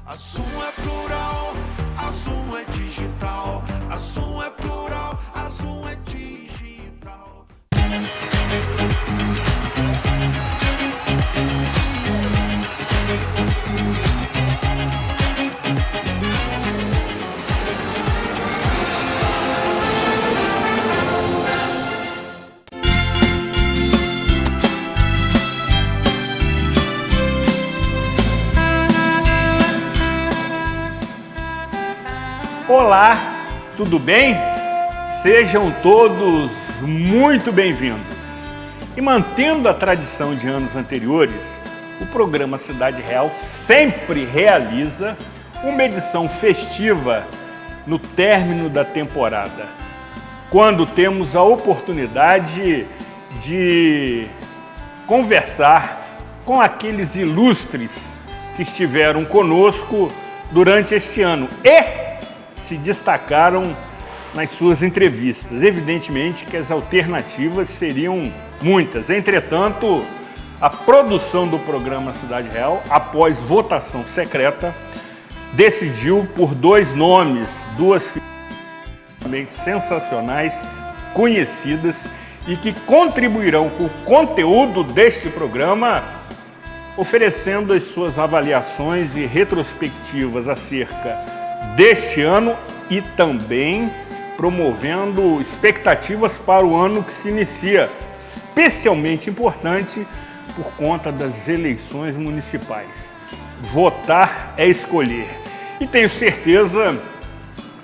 A Zoom é plural, a Zoom é digital. A Zoom é plural, a Zoom é digital. Olá, tudo bem? Sejam todos muito bem-vindos. E mantendo a tradição de anos anteriores, o programa Cidade Real sempre realiza uma edição festiva no término da temporada, quando temos a oportunidade de conversar com aqueles ilustres que estiveram conosco durante este ano e se destacaram nas suas entrevistas. Evidentemente que as alternativas seriam muitas. Entretanto, a produção do programa Cidade Real, após votação secreta, decidiu por dois nomes, duas figuras sensacionais, conhecidas e que contribuirão com o conteúdo deste programa, oferecendo as suas avaliações e retrospectivas acerca deste ano e também promovendo expectativas para o ano que se inicia, especialmente importante por conta das eleições municipais. Votar é escolher. E tenho certeza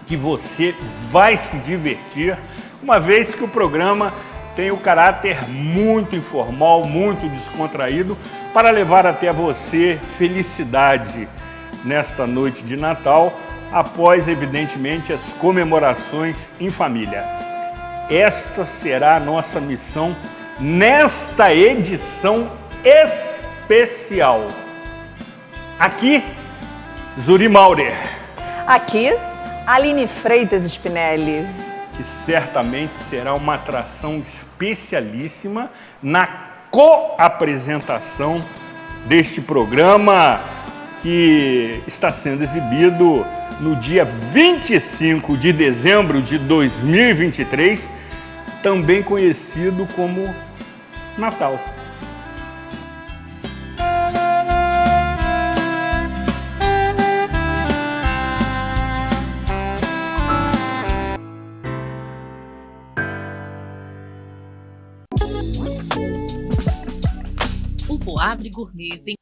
que você vai se divertir, uma vez que o programa tem o caráter muito informal, muito descontraído, para levar até você felicidade nesta noite de Natal, após, evidentemente, as comemorações em família. Esta será a nossa missão nesta edição especial. Aqui, Zuri Maurer. Aqui, Aline Freitas Spinelli. Que certamente será uma atração especialíssima na co-apresentação deste programa que está sendo exibido no dia 25 de dezembro de 2023, também conhecido como Natal. O Poavre Gourmet tem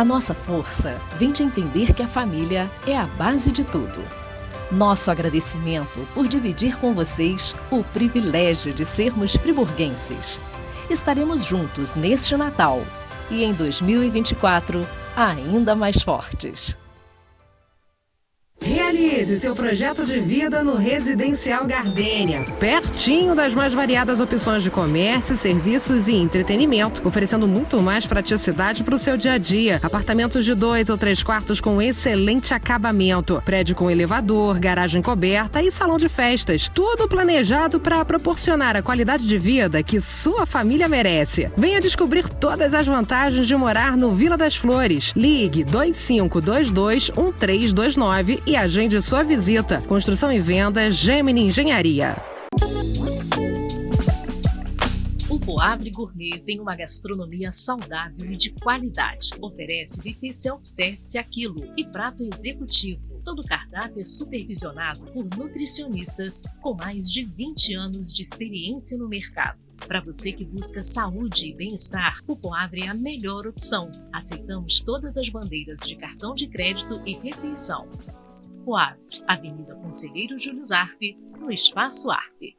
A nossa força vem de entender que a família é a base de tudo. Nosso agradecimento por dividir com vocês o privilégio de sermos friburguenses. Estaremos juntos neste Natal e em 2024 ainda mais fortes. Realize seu projeto de vida no Residencial Gardênia, pertinho das mais variadas opções de comércio, serviços e entretenimento, oferecendo muito mais praticidade para o seu dia a dia. Apartamentos de 2 ou 3 quartos com excelente acabamento, prédio com elevador, garagem coberta e salão de festas, tudo planejado para proporcionar a qualidade de vida que sua família merece. Venha descobrir todas as vantagens de morar no Vila das Flores. Ligue 2522-1329 e agende sua visita. Construção e venda Gemini Engenharia. O Poavre Gourmet tem uma gastronomia saudável e de qualidade. Oferece buffet self-service a quilo e prato executivo. Todo o cardápio é supervisionado por nutricionistas com mais de 20 anos de experiência no mercado. Para você que busca saúde e bem-estar, o Poavre é a melhor opção. Aceitamos todas as bandeiras de cartão de crédito e refeição. Coab, Avenida Conselheiro Júlio Zarpe, no Espaço Arpe.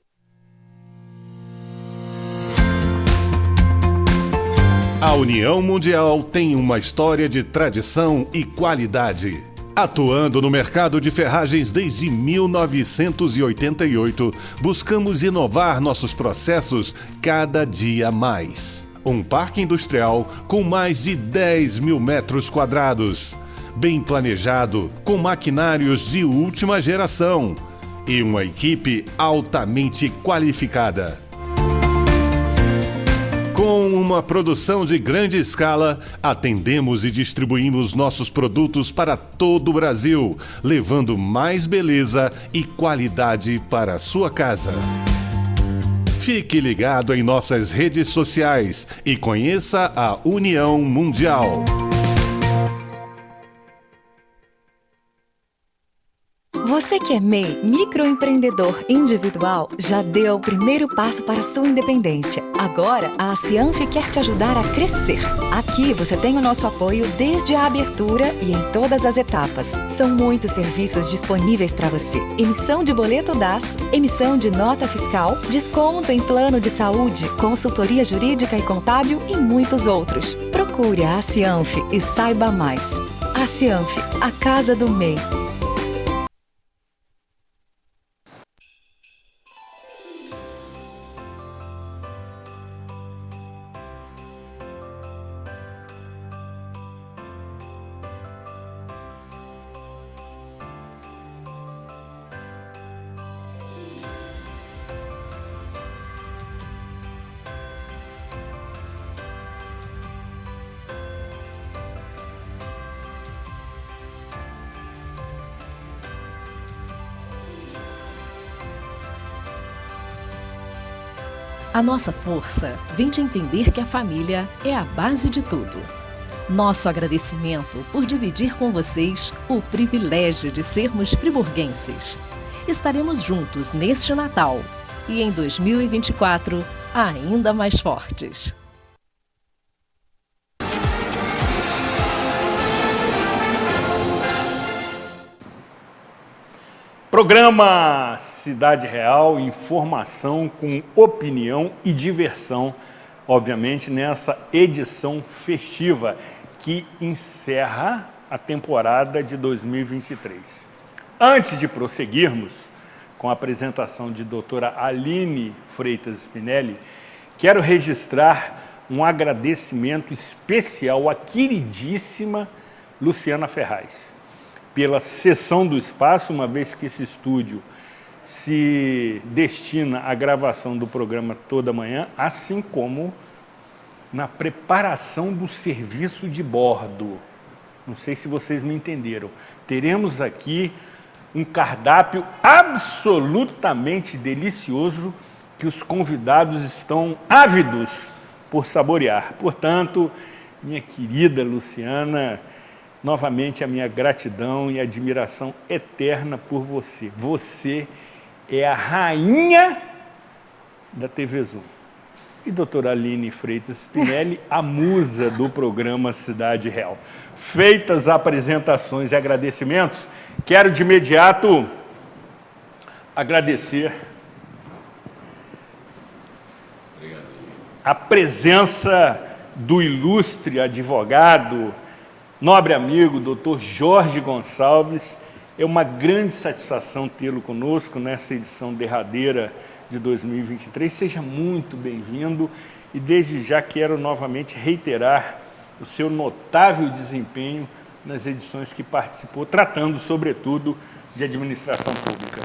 A União Mundial tem uma história de tradição e qualidade. Atuando no mercado de ferragens desde 1988, buscamos inovar nossos processos cada dia mais. Um parque industrial com mais de 10 mil metros quadrados, bem planejado, com maquinários de última geração e uma equipe altamente qualificada. Com uma produção de grande escala, atendemos e distribuímos nossos produtos para todo o Brasil, levando mais beleza e qualidade para a sua casa. Fique ligado em nossas redes sociais e conheça a União Mundial. Você que é MEI, microempreendedor individual, já deu o primeiro passo para a sua independência. Agora, a Cianf quer te ajudar a crescer. Aqui você tem o nosso apoio desde a abertura e em todas as etapas. São muitos serviços disponíveis para você. Emissão de boleto DAS, emissão de nota fiscal, desconto em plano de saúde, consultoria jurídica e contábil e muitos outros. Procure a Cianf e saiba mais. A Cianf, a casa do MEI. A nossa força vem de entender que a família é a base de tudo. Nosso agradecimento por dividir com vocês o privilégio de sermos friburguenses. Estaremos juntos neste Natal e em 2024 ainda mais fortes. Programa Cidade Real, informação com opinião e diversão, obviamente, nessa edição festiva que encerra a temporada de 2023. Antes de prosseguirmos com a apresentação de doutora Aline Freitas Spinelli, quero registrar um agradecimento especial à queridíssima Luciana Ferraz, pela cessão do espaço, uma vez que esse estúdio se destina à gravação do programa toda manhã, assim como na preparação do serviço de bordo. Não sei se vocês me entenderam. Teremos aqui um cardápio absolutamente delicioso que os convidados estão ávidos por saborear. Portanto, minha querida Luciana, novamente a minha gratidão e admiração eterna por você. Você é a rainha da TV Zoom. E doutora Aline Freitas Spinelli, a musa do programa Cidade Real. Feitas apresentações e agradecimentos, quero de imediato agradecer a presença do ilustre advogado, nobre amigo, doutor Jorge Gonçalves. É uma grande satisfação tê-lo conosco nessa edição derradeira de 2023. Seja muito bem-vindo e desde já quero novamente reiterar o seu notável desempenho nas edições que participou, tratando sobretudo de administração pública.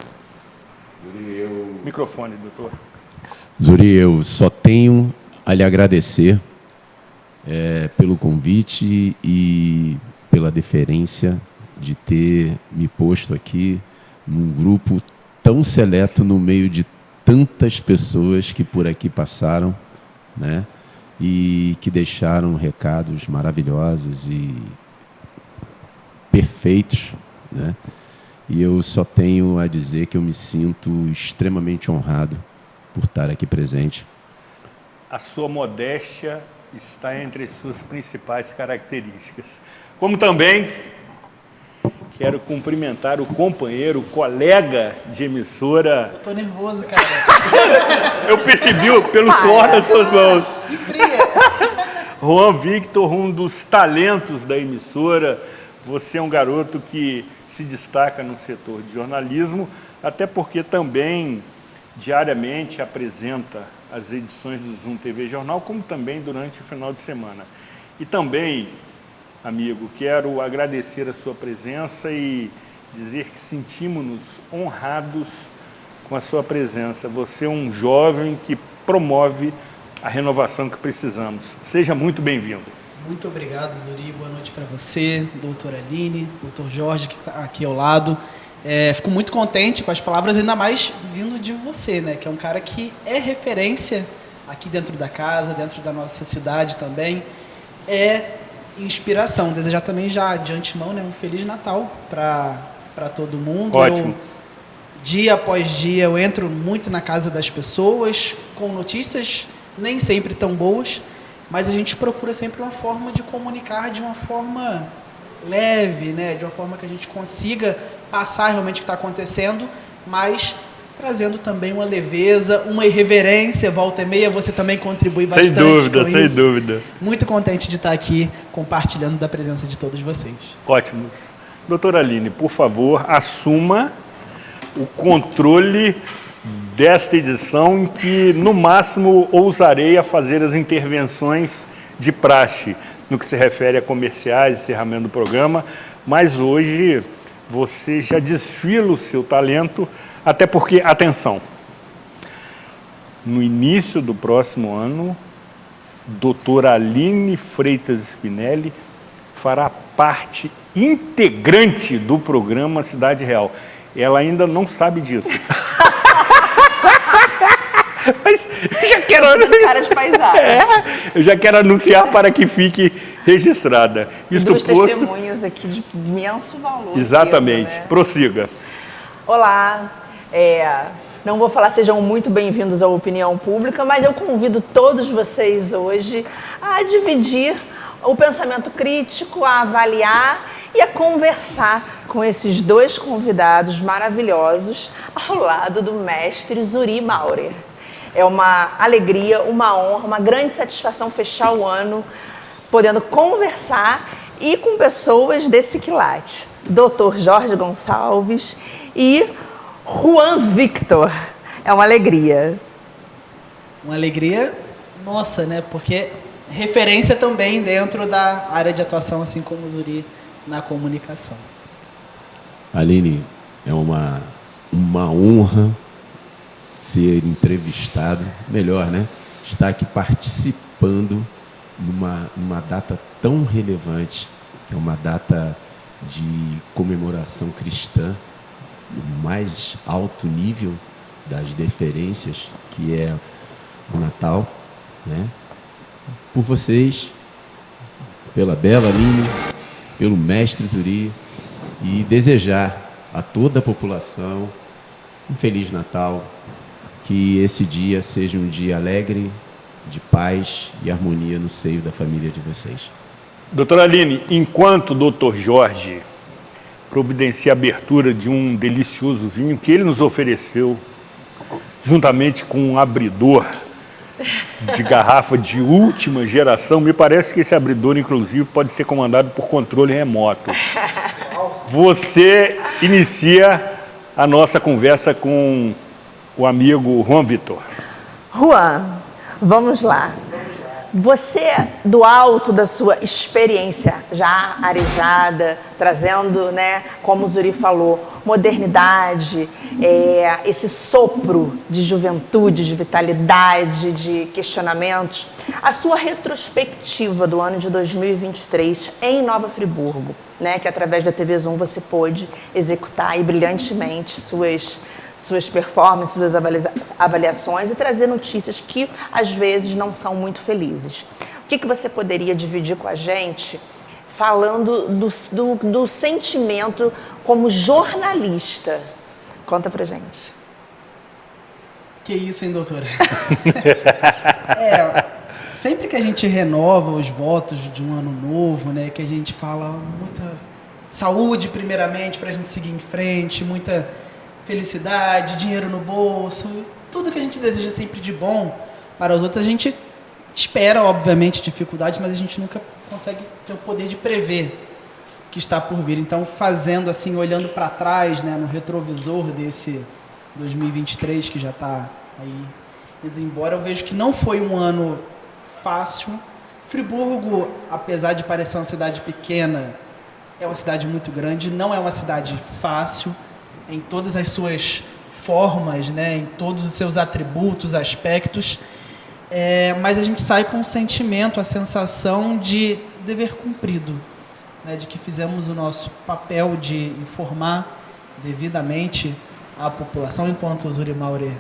Microfone, doutor. Zuri, eu só tenho a lhe agradecer pelo convite e pela deferência de ter me posto aqui num grupo tão seleto no meio de tantas pessoas que por aqui passaram, né? E que deixaram recados maravilhosos e perfeitos, né? E eu só tenho a dizer que eu me sinto extremamente honrado por estar aqui presente. A sua modéstia está entre as suas principais características. Como também Quero cumprimentar o companheiro, colega de emissora. Eu tô nervoso, cara. Eu percebi pelo suor das suas mãos. E fria. Juan Victor, um dos talentos da emissora. Você é um garoto que se destaca no setor de jornalismo, até porque também diariamente apresenta as edições do Zoom TV Jornal, como também durante o final de semana. E também, amigo, quero agradecer a sua presença e dizer que sentimos-nos honrados com a sua presença. Você é um jovem que promove a renovação que precisamos. Seja muito bem-vindo. Muito obrigado, Zuri. Boa noite para você, doutora Aline, doutor Jorge, que está aqui ao lado. Fico muito contente com as palavras, ainda mais vindo de você, né? Que é um cara que é referência aqui dentro da casa, dentro da nossa cidade também. É inspiração. Desejar também já de antemão, né, um Feliz Natal para todo mundo. Ótimo. Dia após dia eu entro muito na casa das pessoas com notícias nem sempre tão boas, mas a gente procura sempre uma forma de comunicar de uma forma leve, né, de uma forma que a gente consiga passar realmente o que está acontecendo, mas trazendo também uma leveza, uma irreverência. Volta e meia você também contribui bastante com isso. Sem dúvida. Muito contente de estar aqui compartilhando da presença de todos vocês. Ótimos. Doutora Aline, por favor, assuma o controle desta edição, em que, no máximo, ousarei a fazer as intervenções de praxe no que se refere a comerciais, encerramento do programa, mas hoje você já desfila o seu talento, até porque, atenção, no início do próximo ano, doutora Aline Freitas Spinelli fará parte integrante do programa Cidade Real. Ela ainda não sabe disso. Mas eu já quero... Cara de paisagem. Eu já quero anunciar para que fique registrada. Duas testemunhas aqui de imenso valor. Exatamente. Né? Prossiga. Olá. Não vou falar sejam muito bem-vindos à Opinião Pública, mas eu convido todos vocês hoje a dividir o pensamento crítico, a avaliar e a conversar com esses dois convidados maravilhosos ao lado do mestre Zuri Maurer. É uma alegria, uma honra, uma grande satisfação fechar o ano podendo conversar e com pessoas desse quilate. Dr. Jorge Gonçalves e Juan Victor. É uma alegria. Uma alegria nossa, né? Porque referência também dentro da área de atuação, assim como o Zuri na comunicação. Aline, é uma honra ser entrevistado, melhor, né? Estar aqui participando numa data tão relevante, que é uma data de comemoração cristã, no mais alto nível das deferências, que é o Natal, né? Por vocês, pela bela Aline, pelo mestre Zuri, e desejar a toda a população um Feliz Natal, que esse dia seja um dia alegre, de paz e harmonia no seio da família de vocês. Doutora Aline, enquanto o doutor Jorge providencia a abertura de um delicioso vinho que ele nos ofereceu, juntamente com um abridor de garrafa de última geração, me parece que esse abridor, inclusive, pode ser comandado por controle remoto. Você inicia a nossa conversa com o amigo Juan Victor. Juan, vamos lá. Você, do alto da sua experiência já arejada, trazendo, né, como o Zuri falou, modernidade, esse sopro de juventude, de vitalidade, de questionamentos, a sua retrospectiva do ano de 2023 em Nova Friburgo, né, que através da TV Zoom você pôde executar aí brilhantemente suas performances, suas avaliações e trazer notícias que, às vezes, não são muito felizes. O que você poderia dividir com a gente, falando do sentimento como jornalista? Conta pra gente. Que isso, hein, doutora? Sempre que a gente renova os votos de um ano novo, né, que a gente fala saúde primeiramente para a gente seguir em frente, muita felicidade, dinheiro no bolso, tudo que a gente deseja sempre de bom para os outros. A gente espera, obviamente, dificuldades, mas a gente nunca consegue ter o poder de prever o que está por vir. Então, fazendo assim, olhando para trás, né, no retrovisor desse 2023 que já está aí indo embora, eu vejo que não foi um ano fácil. Friburgo, apesar de parecer uma cidade pequena, é uma cidade muito grande, não é uma cidade fácil em todas as suas formas, né, em todos os seus atributos, aspectos, mas a gente sai com o sentimento, a sensação de dever cumprido, né, de que fizemos o nosso papel de informar devidamente a população, enquanto o Zuri Maure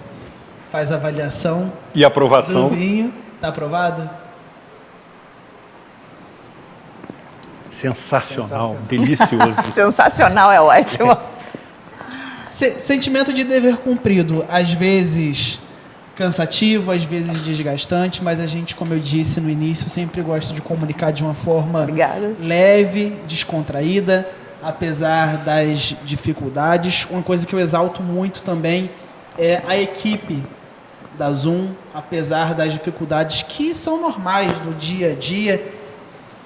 faz a avaliação e aprovação do vinho. Está aprovado? Sensacional, delicioso. Sensacional, é ótimo. Sentimento de dever cumprido, às vezes cansativo, às vezes desgastante, mas a gente, como eu disse no início, sempre gosta de comunicar de uma forma leve, descontraída, apesar das dificuldades. Uma coisa que eu exalto muito também é a equipe da Zoom, apesar das dificuldades que são normais no dia a dia.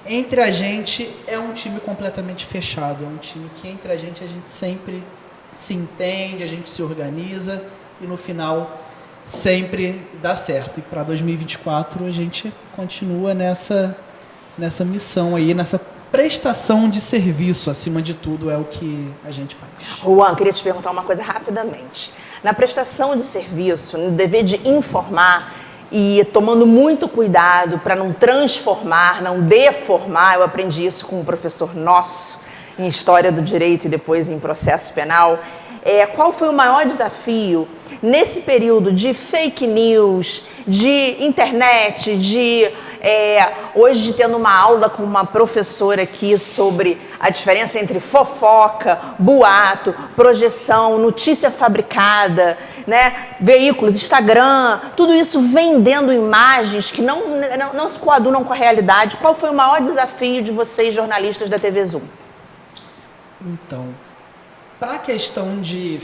Entre a gente é um time completamente fechado, é um time que entre a gente sempre se entende, a gente se organiza e no final sempre dá certo. E para 2024 a gente continua nessa missão aí, nessa prestação de serviço, acima de tudo, é o que a gente faz. Juan, queria te perguntar uma coisa rapidamente. Na prestação de serviço, no dever de informar e tomando muito cuidado para não transformar, não deformar, eu aprendi isso com um professor nosso em História do Direito e depois em Processo Penal. Qual foi o maior desafio nesse período de fake news, de internet, hoje tendo uma aula com uma professora aqui sobre a diferença entre fofoca, boato, projeção, notícia fabricada, né? Veículos, Instagram, tudo isso vendendo imagens que não se coadunam com a realidade. Qual foi o maior desafio de vocês, jornalistas da TV Zoom? Então, para a questão de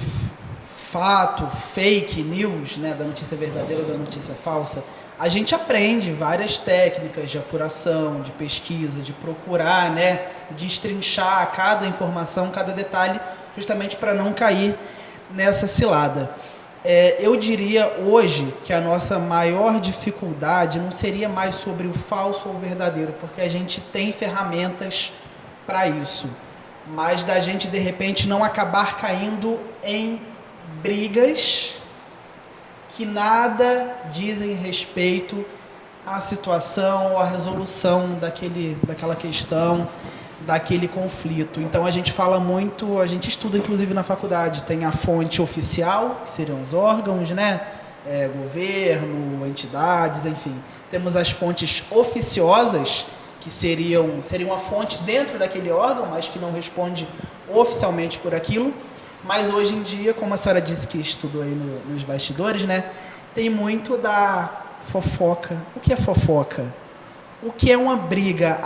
fato, fake news, né, da notícia verdadeira ou da notícia falsa, a gente aprende várias técnicas de apuração, de pesquisa, de procurar, né, destrinchar cada informação, cada detalhe, justamente para não cair nessa cilada. Eu diria hoje que a nossa maior dificuldade não seria mais sobre o falso ou o verdadeiro, porque a gente tem ferramentas para isso, mas da gente, de repente, não acabar caindo em brigas que nada dizem respeito à situação ou à resolução daquela questão, daquele conflito. Então a gente fala muito, a gente estuda inclusive na faculdade, tem a fonte oficial, que seriam os órgãos, né? Governo, entidades, enfim. Temos as fontes oficiosas, que seriam a fonte dentro daquele órgão, mas que não responde oficialmente por aquilo. Mas hoje em dia, como a senhora disse que estudou aí nos bastidores, né, tem muito da fofoca. O que é fofoca? O que é uma briga?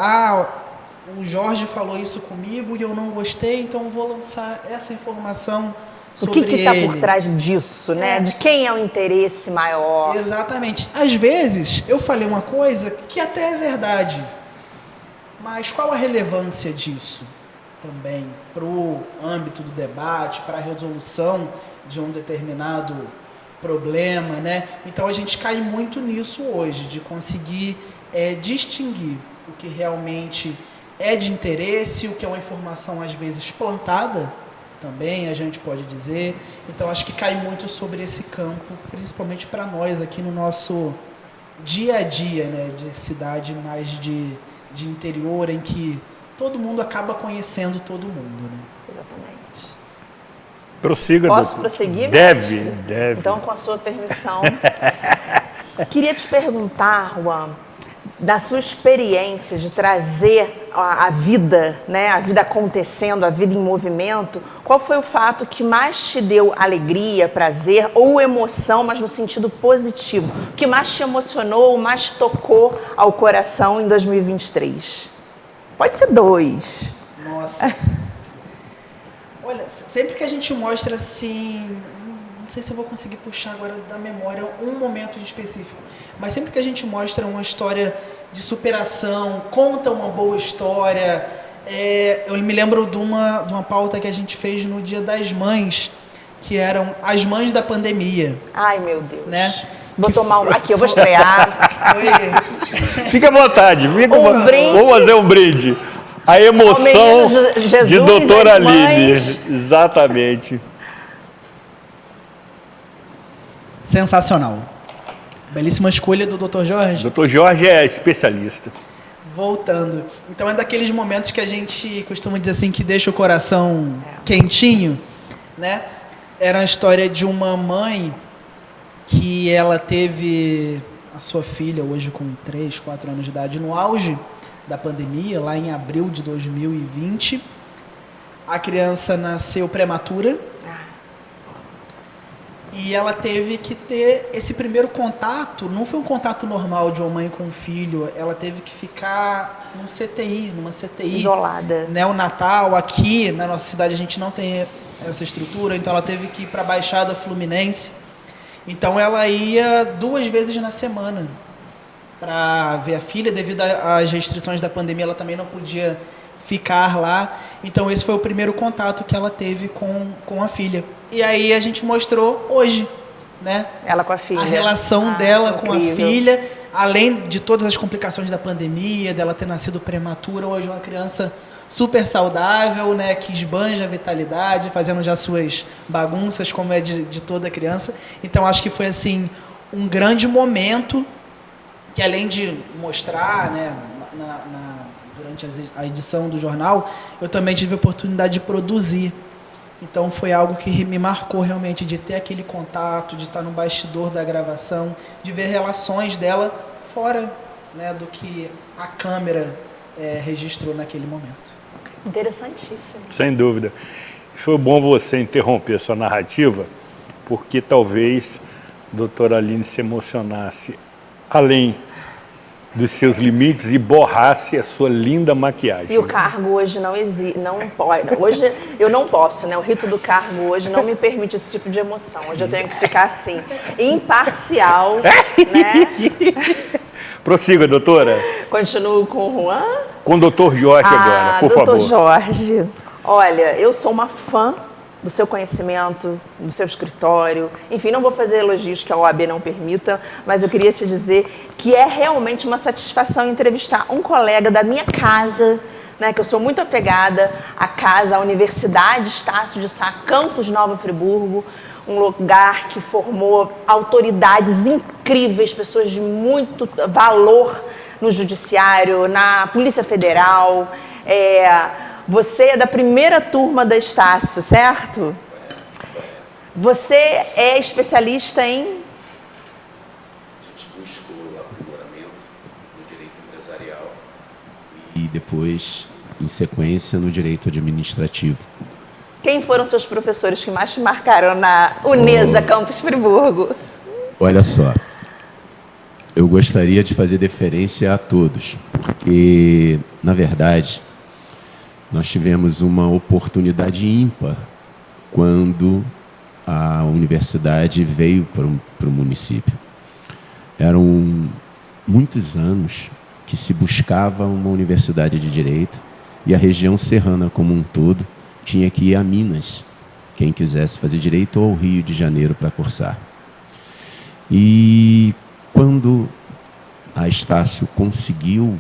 O Jorge falou isso comigo e eu não gostei, então eu vou lançar essa informação sobre ele. O que está por trás disso, né? De quem é o interesse maior? Exatamente. Às vezes, eu falei uma coisa que até é verdade, mas qual a relevância disso? Também para o âmbito do debate, para a resolução de um determinado problema, né? Então a gente cai muito nisso hoje, de conseguir distinguir o que realmente é de interesse, o que é uma informação às vezes plantada, também a gente pode dizer. Então acho que cai muito sobre esse campo, principalmente para nós aqui no nosso dia a dia, né? De cidade mais de interior, em que todo mundo acaba conhecendo todo mundo, né? Exatamente. Prossiga, Posso doutor. prosseguir? Deve. Então, com a sua permissão. Queria te perguntar, Juan, da sua experiência de trazer a vida, né, a vida acontecendo, a vida em movimento, qual foi o fato que mais te deu alegria, prazer ou emoção, mas no sentido positivo? O que mais te emocionou, mais tocou ao coração em 2023? Pode ser 2. Nossa, Olha, sempre que a gente mostra assim, não sei se eu vou conseguir puxar agora da memória um momento em específico, mas sempre que a gente mostra uma história de superação, conta uma boa história, eu me lembro de uma pauta que a gente fez no Dia das Mães, que eram as mães da pandemia. Ai, meu Deus. Né? Vou tomar aqui, eu vou estrear. Fica à vontade. Brinde. Vamos fazer um brinde. A emoção Jesus, de doutora as Aline. mães. Exatamente. Sensacional. Belíssima escolha do Dr. Jorge. Dr. Jorge é especialista. Voltando. Então é daqueles momentos que a gente costuma dizer assim, que deixa o coração quentinho, né? Era a história de uma mãe que ela teve a sua filha, hoje com 3, 4 anos de idade, no auge da pandemia, lá em abril de 2020. A criança nasceu prematura. E ela teve que ter esse primeiro contato, não foi um contato normal de uma mãe com um filho, ela teve que ficar numa CTI. Isolada. Neonatal, aqui na nossa cidade a gente não tem essa estrutura, então ela teve que ir para a Baixada Fluminense. Então ela ia 2 vezes na semana para ver a filha, devido às restrições da pandemia, ela também não podia ficar lá. Então esse foi o primeiro contato que ela teve com a filha. E aí a gente mostrou hoje, né? Ela com a filha. A relação dela com a incrível. filha, além de todas as complicações da pandemia, dela ter nascido prematura, hoje é uma criança super saudável, né? Que esbanja a vitalidade, fazendo já suas bagunças, como é de toda criança. Então acho que foi assim um grande momento que, além de mostrar, né, durante a edição do jornal, eu também tive a oportunidade de produzir. Então foi algo que me marcou realmente, de ter aquele contato, de estar no bastidor da gravação, de ver relações dela fora, né, do que a câmera registrou naquele momento. Interessantíssimo. Sem dúvida. Foi bom você interromper a sua narrativa, porque talvez a doutora Aline se emocionasse além dos seus limites e borrasse a sua linda maquiagem. E o cargo hoje não existe, não pode. Hoje eu não posso, né? O rito do cargo hoje não me permite esse tipo de emoção. Hoje eu tenho que ficar assim, imparcial, né? Prossiga, doutora. Continuo com o Juan. Com o doutor Jorge agora, por favor. Doutor Jorge, olha, eu sou uma fã do seu conhecimento, do seu escritório. Enfim, não vou fazer elogios que a OAB não permita, mas eu queria te dizer que é realmente uma satisfação entrevistar um colega da minha casa, né, que eu sou muito apegada à casa, à Universidade Estácio de Sá, Campus Nova Friburgo, um lugar que formou autoridades incríveis, pessoas de muito valor no judiciário, na Polícia Federal. Você é da primeira turma da Estácio, certo? Você é especialista em... A gente buscou o aprimoramento no direito empresarial e depois, em sequência, no direito administrativo. Quem foram seus professores que mais te marcaram na Unesa Campus Friburgo? Olha só, eu gostaria de fazer deferência a todos, porque, na verdade, nós tivemos uma oportunidade ímpar quando a universidade veio para o município. Eram muitos anos que se buscava uma universidade de direito e a região serrana como um todo tinha que ir a Minas, quem quisesse fazer direito, ou ao Rio de Janeiro para cursar. E quando a Estácio conseguiu,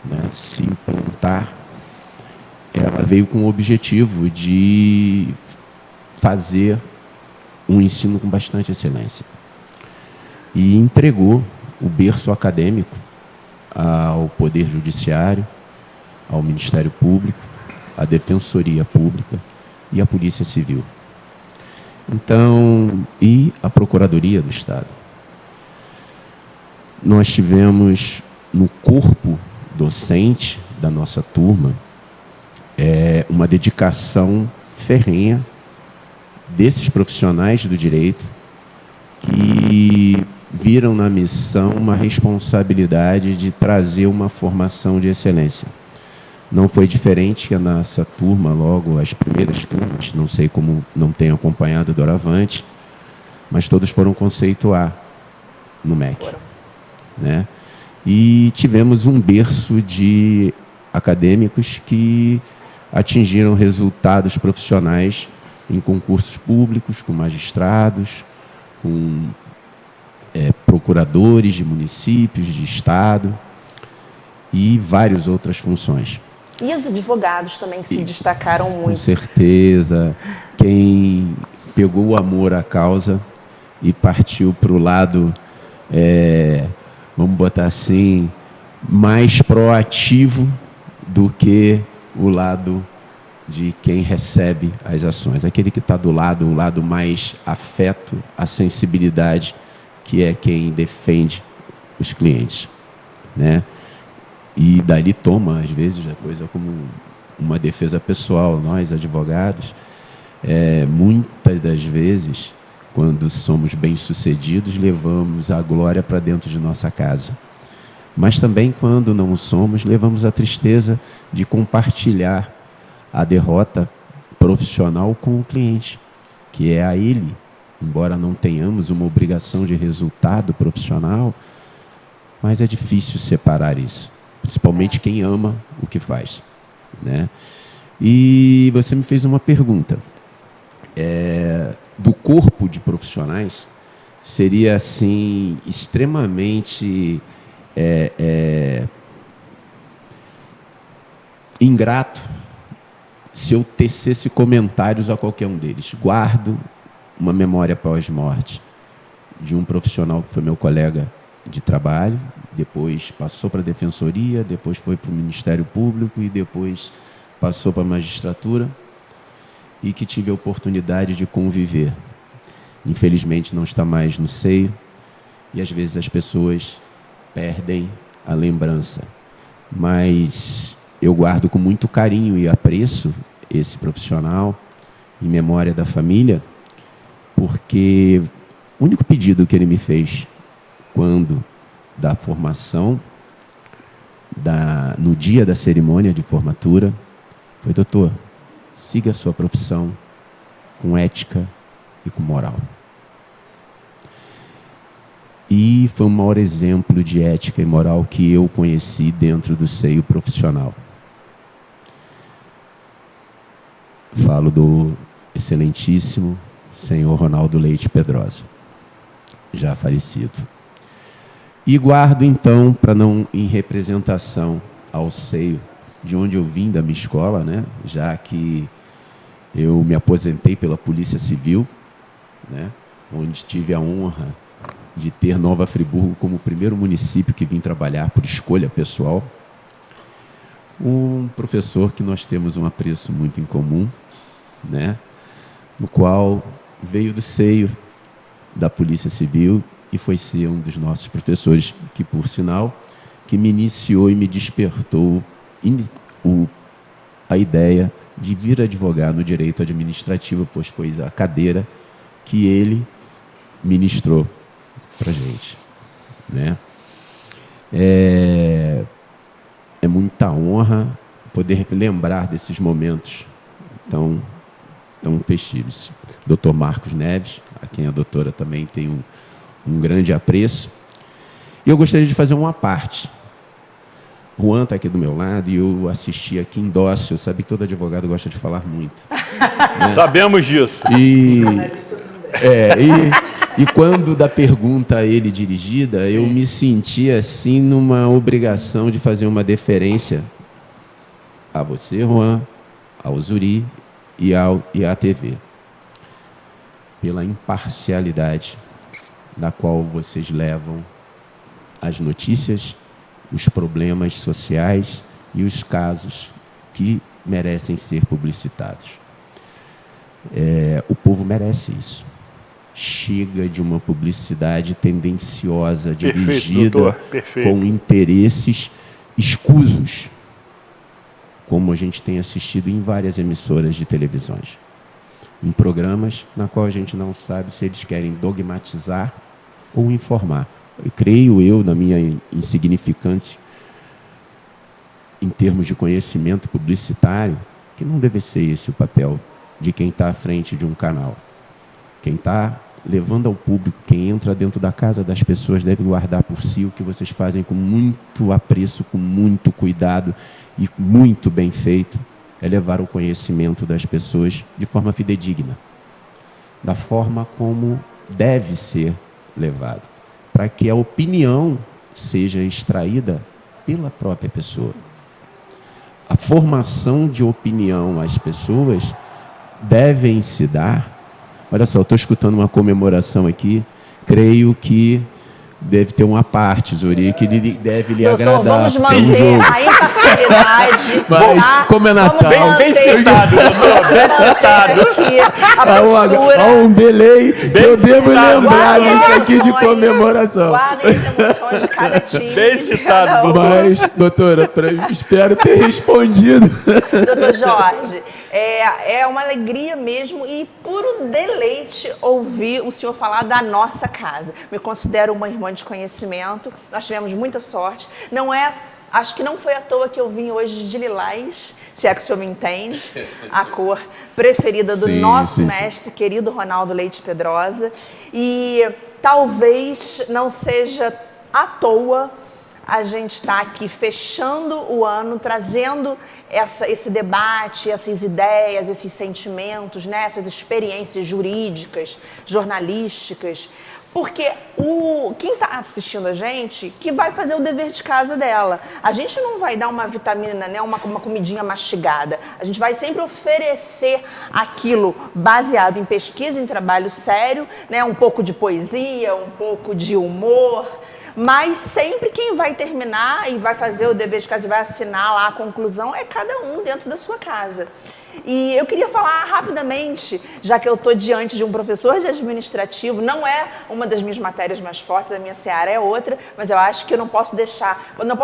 né, se implantar, ela veio com o objetivo de fazer um ensino com bastante excelência. E entregou o berço acadêmico ao Poder Judiciário, ao Ministério Público, à Defensoria Pública e à Polícia Civil. Então, e a Procuradoria do Estado. Nós tivemos no corpo docente da nossa turma uma dedicação ferrenha desses profissionais do direito que viram na missão uma responsabilidade de trazer uma formação de excelência. Não foi diferente que a nossa turma, logo as primeiras turmas, não sei como não tenho acompanhado o Doravante, mas todos foram conceito A no MEC. Né? E tivemos um berço de acadêmicos que atingiram resultados profissionais em concursos públicos, com magistrados, com procuradores de municípios, de estado e várias outras funções. E os advogados também que se destacaram muito. Com certeza. Quem pegou o amor à causa e partiu para o lado, vamos botar assim, mais proativo do que o lado de quem recebe as ações. Aquele que está do lado, o lado mais afeto, a sensibilidade, que é quem defende os clientes, né? E dali toma, às vezes, a coisa como uma defesa pessoal. Nós, advogados, muitas das vezes, quando somos bem-sucedidos, levamos a glória para dentro de nossa casa. Mas também, quando não somos, levamos a tristeza de compartilhar a derrota profissional com o cliente, que é a ele. Embora não tenhamos uma obrigação de resultado profissional, mas é difícil separar isso, principalmente quem ama o que faz, né? E você me fez uma pergunta. Do corpo de profissionais, seria assim extremamente ingrato se eu tecesse comentários a qualquer um deles. Guardo uma memória pós-morte de um profissional que foi meu colega de trabalho, depois passou para a Defensoria, depois foi para o Ministério Público e depois passou para a magistratura, e que tive a oportunidade de conviver. Infelizmente não está mais no seio, e às vezes as pessoas perdem a lembrança. Mas eu guardo com muito carinho e apreço esse profissional em memória da família, porque o único pedido que ele me fez quando da formação, no dia da cerimônia de formatura, foi: doutor, siga a sua profissão com ética e com moral. E foi o maior exemplo de ética e moral que eu conheci dentro do seio profissional. Falo do excelentíssimo senhor Ronaldo Leite Pedrosa, já falecido. E guardo, então, para não em representação ao seio de onde eu vim da minha escola, né? Já que eu me aposentei pela Polícia Civil, né? Onde tive a honra de ter Nova Friburgo como o primeiro município que vim trabalhar por escolha pessoal. Um professor que nós temos um apreço muito em comum, né? No qual veio do seio da Polícia Civil e foi ser um dos nossos professores, que, por sinal, que me iniciou e me despertou a ideia de vir advogar no direito administrativo, pois foi a cadeira que ele ministrou para a gente, né? É muita honra poder lembrar desses momentos tão festivos. Dr. Marcos Neves, a quem a doutora também tem um grande apreço. E eu gostaria de fazer uma parte. Juan está aqui do meu lado e eu assisti aqui em dócil. Sabe que todo advogado gosta de falar muito. Né? Sabemos disso. E quando da pergunta a ele dirigida, sim, eu me senti assim numa obrigação de fazer uma deferência a você, Juan, ao Zuri e à TV, pela imparcialidade da qual vocês levam as notícias, os problemas sociais e os casos que merecem ser publicitados. O povo merece isso. Chega de uma publicidade tendenciosa, dirigida com interesses escusos, como a gente tem assistido em várias emissoras de televisões, em programas na qual a gente não sabe se eles querem dogmatizar ou informar. Eu creio, na minha insignificante em termos de conhecimento publicitário, que não deve ser esse o papel de quem está à frente de um canal. Quem está levando ao público, quem entra dentro da casa das pessoas, deve guardar por si o que vocês fazem com muito apreço, com muito cuidado e muito bem feito, é levar o conhecimento das pessoas de forma fidedigna, da forma como deve ser levado, para que a opinião seja extraída pela própria pessoa. A formação de opinião às pessoas devem se dar. Olha só, estou escutando uma comemoração aqui, creio que deve ter uma parte, Zuri, que deve lhe Doutor, agradar. vamos manter a imparcialidade. Mas, como é Natal... Bem citado, doutor, bem citado. Há um belém que eu devo lembrar Guardem disso aqui de emoções. comemoração. Guardem as emoções de cada time. Bem citado, Cada um. Mas, doutora, espero ter respondido. Doutor Jorge, é uma alegria mesmo e puro deleite ouvir o senhor falar da nossa casa. Me considero uma irmã de conhecimento, nós tivemos muita sorte. Acho que não foi à toa que eu vim hoje de lilás, se é que o senhor me entende, a cor preferida do nosso mestre, querido Ronaldo Leite Pedrosa. E talvez não seja à toa a gente está aqui fechando o ano, trazendo esse debate, essas ideias, esses sentimentos, né? Essas experiências jurídicas, jornalísticas, porque quem está assistindo a gente que vai fazer o dever de casa dela. A gente não vai dar uma vitamina, né? uma comidinha mastigada. A gente vai sempre oferecer aquilo baseado em pesquisa, em trabalho sério, né? Um pouco de poesia, um pouco de humor, mas sempre quem vai terminar e vai fazer o dever de casa e vai assinar lá a conclusão é cada um dentro da sua casa. E eu queria falar rapidamente, já que eu estou diante de um professor de administrativo, não é uma das minhas matérias mais fortes, a minha seara é outra, mas eu acho que eu não posso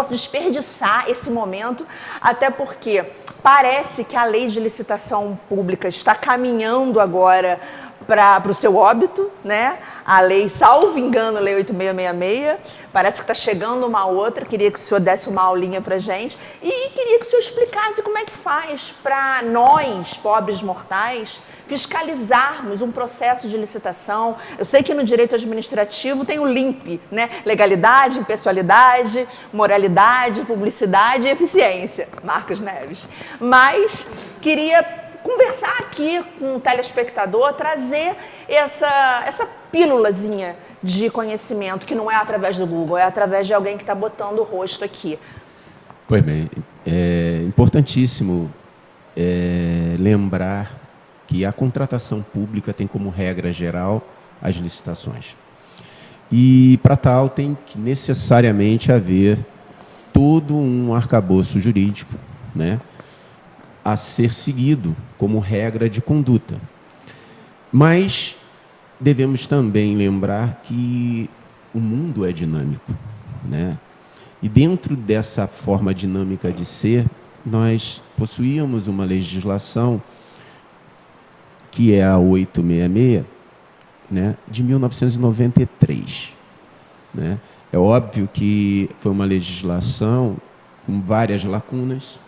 desperdiçar esse momento, até porque parece que a lei de licitação pública está caminhando agora para o seu óbito, né? A lei, salvo engano, a lei 8666, parece que está chegando uma outra. Queria que o senhor desse uma aulinha para a gente e queria que o senhor explicasse como é que faz para nós, pobres mortais, fiscalizarmos um processo de licitação. Eu sei que no direito administrativo tem o LIMP, né? Legalidade, impessoalidade, moralidade, publicidade e eficiência. Marcos Neves. Mas queria conversar aqui com o telespectador, trazer essa pílulazinha de conhecimento, que não é através do Google, é através de alguém que está botando o rosto aqui. Pois bem, é importantíssimo lembrar que a contratação pública tem como regra geral as licitações. E, para tal, tem que necessariamente haver todo um arcabouço jurídico, né, a ser seguido como regra de conduta. Mas devemos também lembrar que o mundo é dinâmico, né? E dentro dessa forma dinâmica de ser, nós possuíamos uma legislação que é a 866, né, de 1993. Né? É óbvio que foi uma legislação com várias lacunas,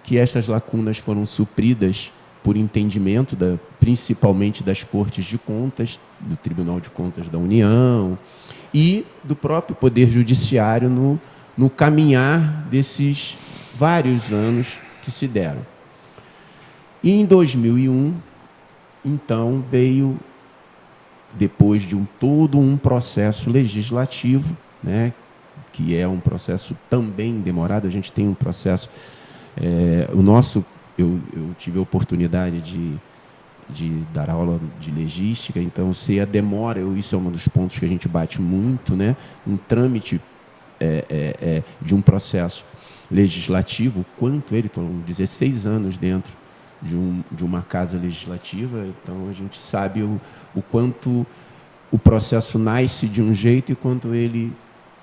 que essas lacunas foram supridas por entendimento, principalmente das Cortes de Contas, do Tribunal de Contas da União e do próprio Poder Judiciário no caminhar desses vários anos que se deram. E em 2001, então, veio, depois de todo um processo legislativo, né, que é um processo também demorado, a gente tem um processo... Eu tive a oportunidade de dar aula de legística, então sei a demora, isso é um dos pontos que a gente bate muito, né? Um trâmite de um processo legislativo, quanto ele, foram 16 anos dentro de uma casa legislativa, então a gente sabe o quanto o processo nasce de um jeito e quanto ele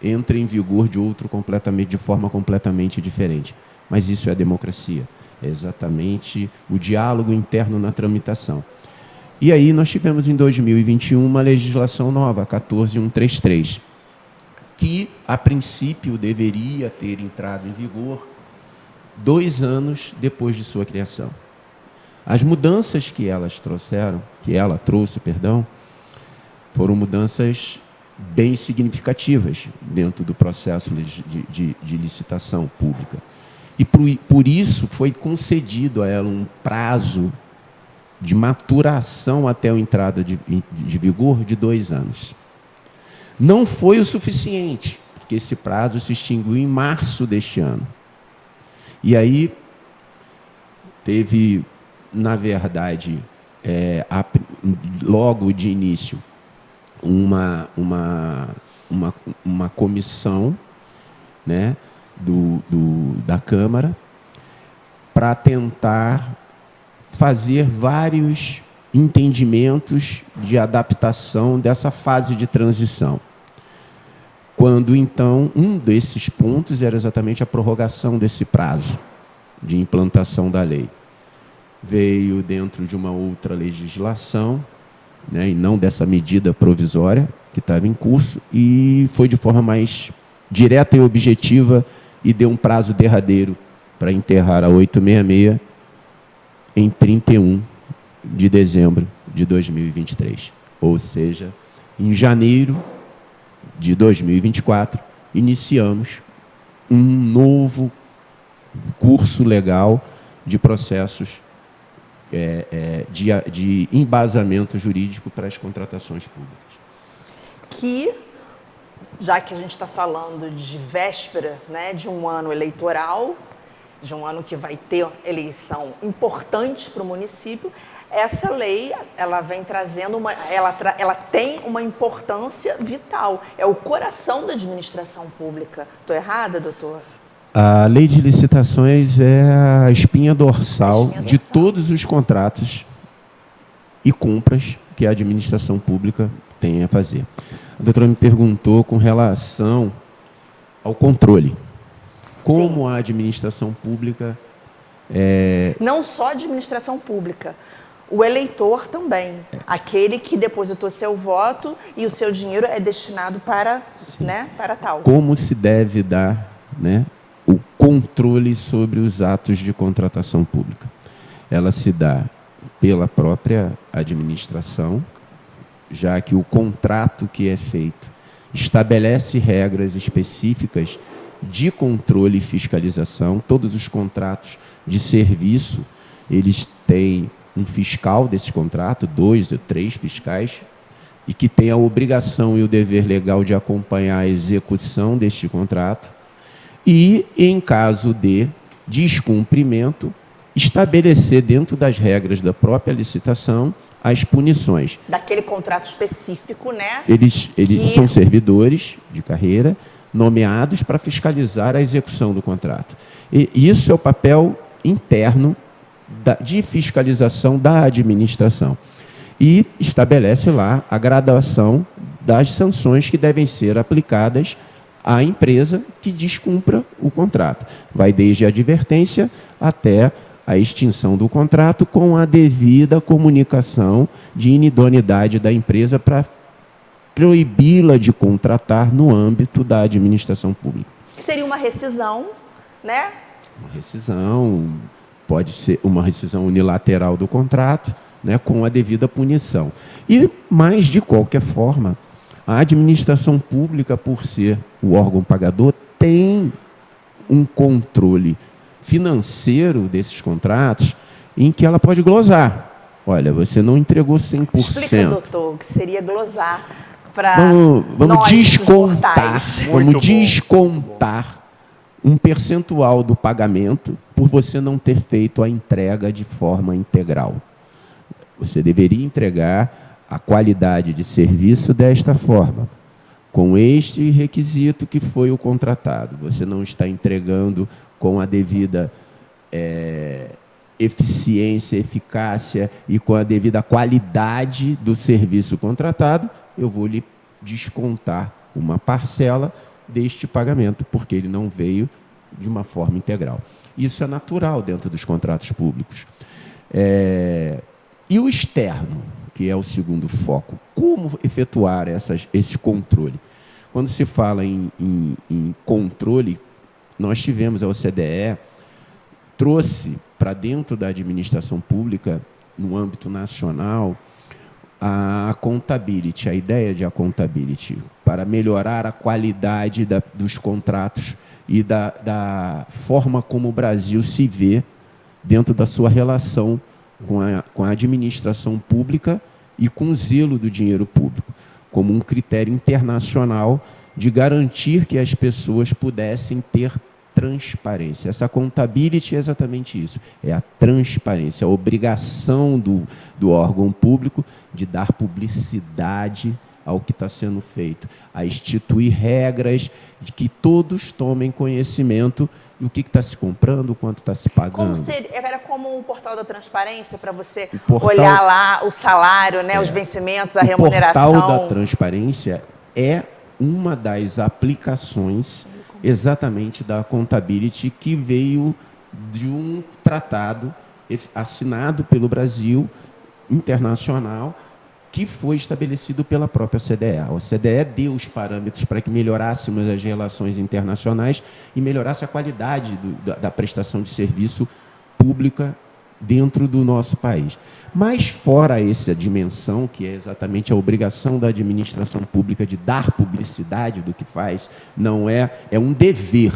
entra em vigor de forma completamente diferente. Mas isso é a democracia, é exatamente o diálogo interno na tramitação. E aí nós tivemos em 2021 uma legislação nova, a 14133, que a princípio deveria ter entrado em vigor 2 anos depois de sua criação. As mudanças que ela trouxe, foram mudanças bem significativas dentro do processo de licitação pública. E por isso foi concedido a ela um prazo de maturação até a entrada de vigor de 2 anos. Não foi o suficiente, porque esse prazo se extinguiu em março deste ano. E aí teve, na verdade, logo de início, uma comissão, né, da Câmara para tentar fazer vários entendimentos de adaptação dessa fase de transição. Quando, então, um desses pontos era exatamente a prorrogação desse prazo de implantação da lei. Veio dentro de uma outra legislação, né, e não dessa medida provisória que estava em curso, e foi de forma mais direta e objetiva e deu um prazo derradeiro para enterrar a 866 em 31 de dezembro de 2023. Ou seja, em janeiro de 2024, iniciamos um novo curso legal de processos de embasamento jurídico para as contratações públicas. Que, já que a gente está falando de véspera, né, de um ano eleitoral, de um ano que vai ter eleição importante para o município, essa lei, ela vem trazendo ela tem uma importância vital. É o coração da administração pública. Estou errada, doutor? A lei de licitações é a espinha dorsal de todos os contratos e compras que a administração pública tem a fazer. A doutora me perguntou com relação ao controle. Como Sim. a administração pública... Não só a administração pública, o eleitor também. Aquele que depositou seu voto e o seu dinheiro é destinado para, né, para tal. Como se deve dar, né, o controle sobre os atos de contratação pública? Ela se dá pela própria administração, já que o contrato que é feito estabelece regras específicas de controle e fiscalização. Todos os contratos de serviço, eles têm um fiscal desse contrato, 2 ou 3 fiscais, e que tem a obrigação e o dever legal de acompanhar a execução deste contrato e, em caso de descumprimento, estabelecer dentro das regras da própria licitação as punições. Daquele contrato específico, né? Eles são servidores de carreira nomeados para fiscalizar a execução do contrato. E isso é o papel interno de fiscalização da administração. E estabelece lá a graduação das sanções que devem ser aplicadas à empresa que descumpra o contrato. Vai desde a advertência até a extinção do contrato, com a devida comunicação de inidoneidade da empresa para proibi-la de contratar no âmbito da administração pública. Que seria uma rescisão, né? Uma rescisão, pode ser uma rescisão unilateral do contrato, né, com a devida punição. Mas, de qualquer forma, a administração pública, por ser o órgão pagador, tem um controle financeiro desses contratos em que ela pode glosar. Olha, você não entregou 100%. Explica, doutor, o que seria glosar para vamos descontar um percentual do pagamento por você não ter feito a entrega de forma integral. Você deveria entregar a qualidade de serviço desta forma, com este requisito que foi o contratado. Você não está entregando com a devida eficiência, eficácia e com a devida qualidade do serviço contratado, eu vou lhe descontar uma parcela deste pagamento, porque ele não veio de uma forma integral. Isso é natural dentro dos contratos públicos. E o externo, que é o segundo foco, como efetuar esse controle? Quando se fala em controle, nós tivemos a OCDE trouxe para dentro da administração pública, no âmbito nacional, a accountability, a ideia de accountability, para melhorar a qualidade dos contratos e da forma como o Brasil se vê dentro da sua relação com a administração pública e com o zelo do dinheiro público, como um critério internacional de garantir que as pessoas pudessem ter transparência. Essa accountability é exatamente isso, é a transparência, a obrigação do órgão público de dar publicidade ao que está sendo feito, a instituir regras de que todos tomem conhecimento do que está se comprando, quanto está se pagando. Era como o portal da transparência, para você olhar lá o salário, né, os vencimentos, a remuneração. O portal da transparência é uma das aplicações exatamente da accountability que veio de um tratado assinado pelo Brasil, internacional, que foi estabelecido pela própria CDE. A CDE deu os parâmetros para que melhorássemos as relações internacionais e melhorasse a qualidade da prestação de serviço pública dentro do nosso país. Mas, fora essa dimensão, que é exatamente a obrigação da administração pública de dar publicidade do que faz, é um dever,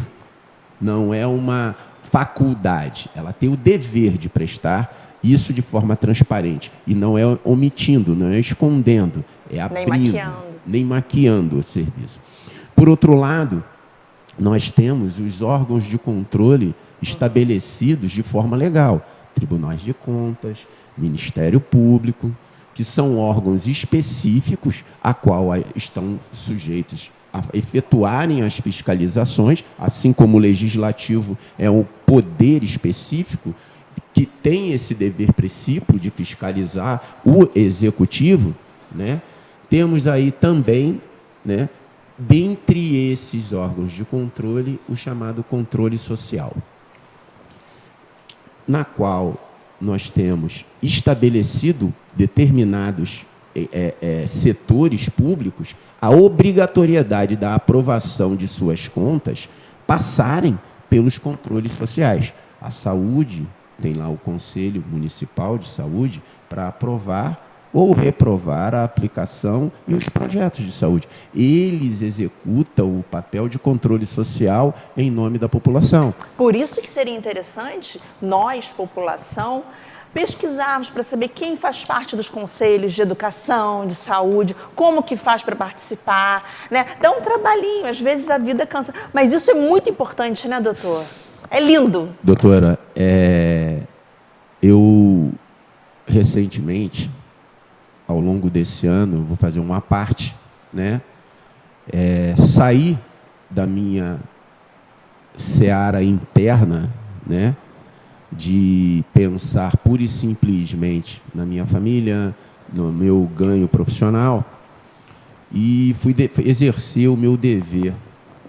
não é uma faculdade. Ela tem o dever de prestar isso de forma transparente. E não é omitindo, não é escondendo, é abrindo, nem maquiando o serviço. Por outro lado, nós temos os órgãos de controle estabelecidos de forma legal. Tribunais de Contas, Ministério Público, que são órgãos específicos a qual estão sujeitos a efetuarem as fiscalizações, assim como o Legislativo é um poder específico que tem esse dever precípio de fiscalizar o Executivo, né? Temos aí também, né, dentre esses órgãos de controle, o chamado controle social, na qual nós temos estabelecido determinados setores públicos a obrigatoriedade da aprovação de suas contas passarem pelos controles sociais. A saúde tem lá o Conselho Municipal de Saúde para aprovar ou reprovar a aplicação e os projetos de saúde. Eles executam o papel de controle social em nome da população. Por isso que seria interessante nós, população, pesquisarmos para saber quem faz parte dos conselhos de educação, de saúde, como que faz para participar, né? Dá um trabalhinho, às vezes a vida cansa. Mas isso é muito importante, né, doutor? É lindo. Doutora, eu recentemente, ao longo desse ano, vou fazer uma parte, né? Sair da minha seara interna, né? De pensar pura e simplesmente na minha família, no meu ganho profissional, e fui exercer o meu dever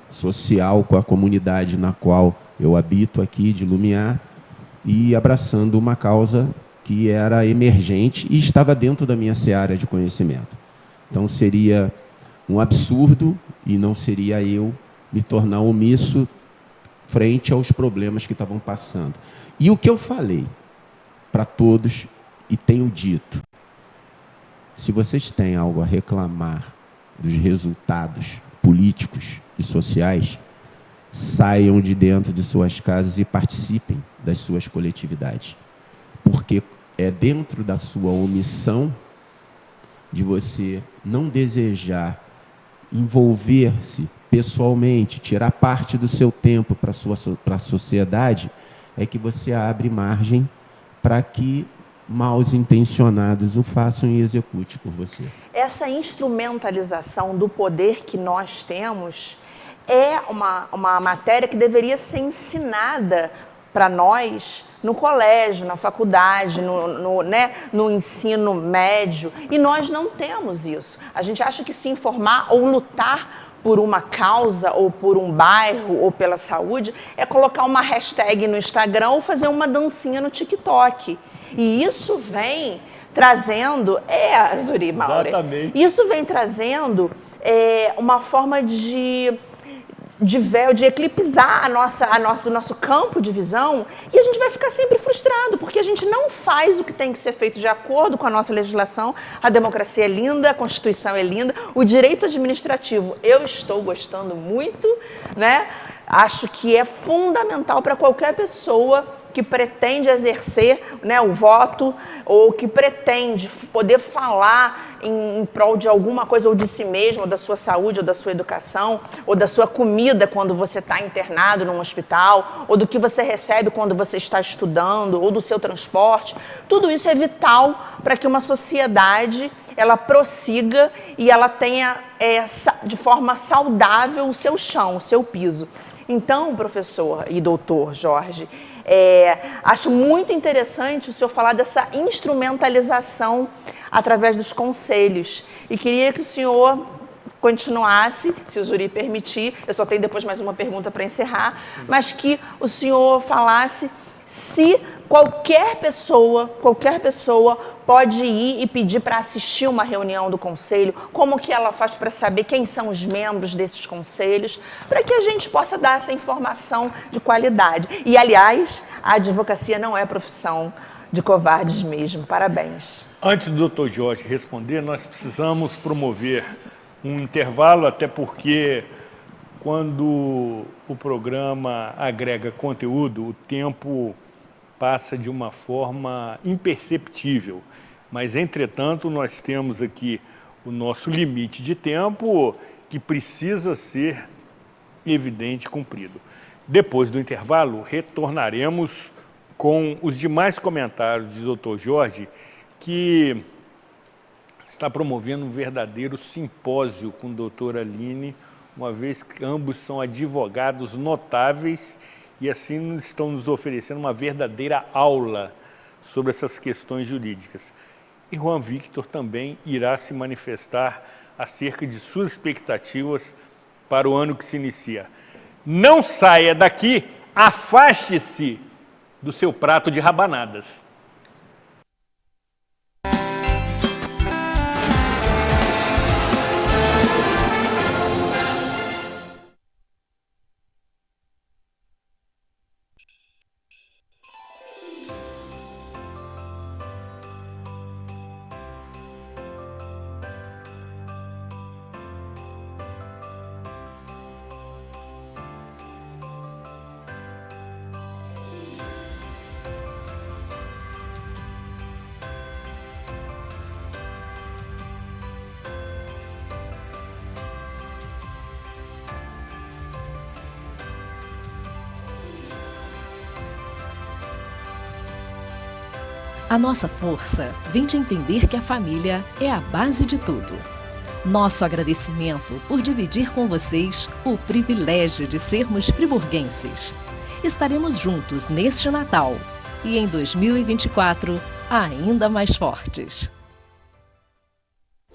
social com a comunidade na qual eu habito aqui, de Lumiar, e abraçando uma causa que era emergente e estava dentro da minha seara de conhecimento. Então, seria um absurdo, e não seria eu me tornar omisso frente aos problemas que estavam passando. E o que eu falei para todos, e tenho dito, se vocês têm algo a reclamar dos resultados políticos e sociais, saiam de dentro de suas casas e participem das suas coletividades. Porque é dentro da sua omissão de você não desejar envolver-se pessoalmente, tirar parte do seu tempo para a sociedade, é que você abre margem para que maus intencionados o façam e execute por você. Essa instrumentalização do poder que nós temos é uma matéria que deveria ser ensinada para nós no colégio, na faculdade, no ensino médio, e nós não temos isso. A gente acha que se informar ou lutar por uma causa, ou por um bairro, ou pela saúde, é colocar uma hashtag no Instagram ou fazer uma dancinha no TikTok. E isso vem trazendo, Zuri Maure, exatamente, isso vem trazendo uma forma de de véu, de eclipsar o nosso campo de visão, e a gente vai ficar sempre frustrado, porque a gente não faz o que tem que ser feito de acordo com a nossa legislação. A democracia é linda, a Constituição é linda, o direito administrativo eu estou gostando muito, né? Acho que é fundamental para qualquer pessoa que pretende exercer, né, o voto, ou que pretende poder falar em prol de alguma coisa, ou de si mesmo, ou da sua saúde, ou da sua educação, ou da sua comida quando você está internado num hospital, ou do que você recebe quando você está estudando, ou do seu transporte. Tudo isso é vital para que uma sociedade ela prossiga e ela tenha de forma saudável o seu chão, o seu piso. Então, professor e doutor Jorge, acho muito interessante o senhor falar dessa instrumentalização através dos conselhos. E queria que o senhor continuasse, se o Zuri permitir, eu só tenho depois mais uma pergunta para encerrar, mas que o senhor falasse se qualquer pessoa pode ir e pedir para assistir uma reunião do conselho, como que ela faz para saber quem são os membros desses conselhos, para que a gente possa dar essa informação de qualidade. E, aliás, a advocacia não é profissão de covardes mesmo. Parabéns. Antes do Dr. Jorge responder, nós precisamos promover um intervalo, até porque quando o programa agrega conteúdo, o tempo passa de uma forma imperceptível. Mas, entretanto, nós temos aqui o nosso limite de tempo que precisa ser evidente e cumprido. Depois do intervalo, retornaremos com os demais comentários do Dr. Jorge, que está promovendo um verdadeiro simpósio com a doutora Aline, uma vez que ambos são advogados notáveis e assim estão nos oferecendo uma verdadeira aula sobre essas questões jurídicas. E Juan Victor também irá se manifestar acerca de suas expectativas para o ano que se inicia. Não saia daqui, afaste-se do seu prato de rabanadas. A nossa força vem de entender que a família é a base de tudo. Nosso agradecimento por dividir com vocês o privilégio de sermos friburguenses. Estaremos juntos neste Natal e em 2024 ainda mais fortes.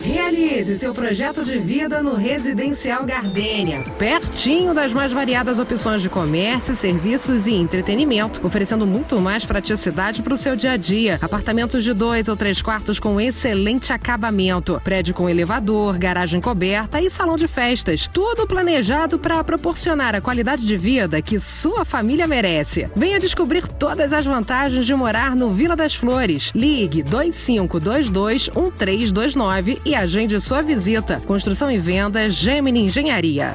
Realize seu projeto de vida no Residencial Gardênia, pertinho das mais variadas opções de comércio, serviços e entretenimento, oferecendo muito mais praticidade para o seu dia a dia. Apartamentos de 2 ou 3 quartos com excelente acabamento, prédio com elevador, garagem coberta e salão de festas, tudo planejado para proporcionar a qualidade de vida que sua família merece. Venha descobrir todas as vantagens de morar no Vila das Flores. Ligue 2522-1329 e agende sua visita. Construção e venda Gemini Engenharia.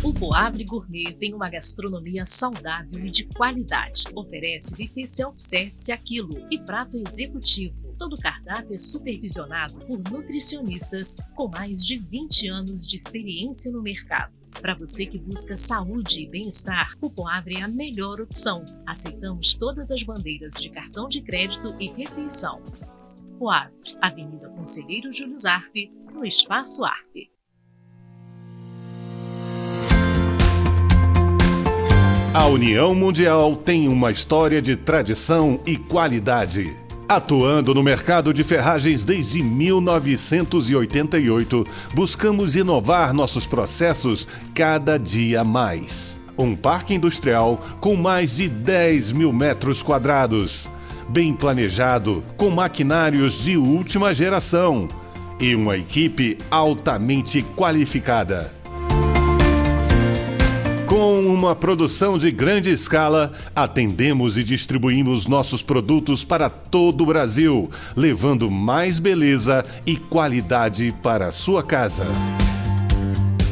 O Coabre Gourmet tem uma gastronomia saudável e de qualidade. Oferece buffet self-service a quilo e prato executivo. Todo o cardápio é supervisionado por nutricionistas com mais de 20 anos de experiência no mercado. Para você que busca saúde e bem-estar, o Coabre é a melhor opção. Aceitamos todas as bandeiras de cartão de crédito e refeição. Coabre, Avenida Conselheiro Júlio Zarpe, no Espaço Arpe. A União Mundial tem uma história de tradição e qualidade. Atuando no mercado de ferragens desde 1988, buscamos inovar nossos processos cada dia mais. Um parque industrial com mais de 10 mil metros quadrados. Bem planejado, com maquinários de última geração. e uma equipe altamente qualificada. Com uma produção de grande escala, atendemos e distribuímos nossos produtos para todo o Brasil, levando mais beleza e qualidade para a sua casa.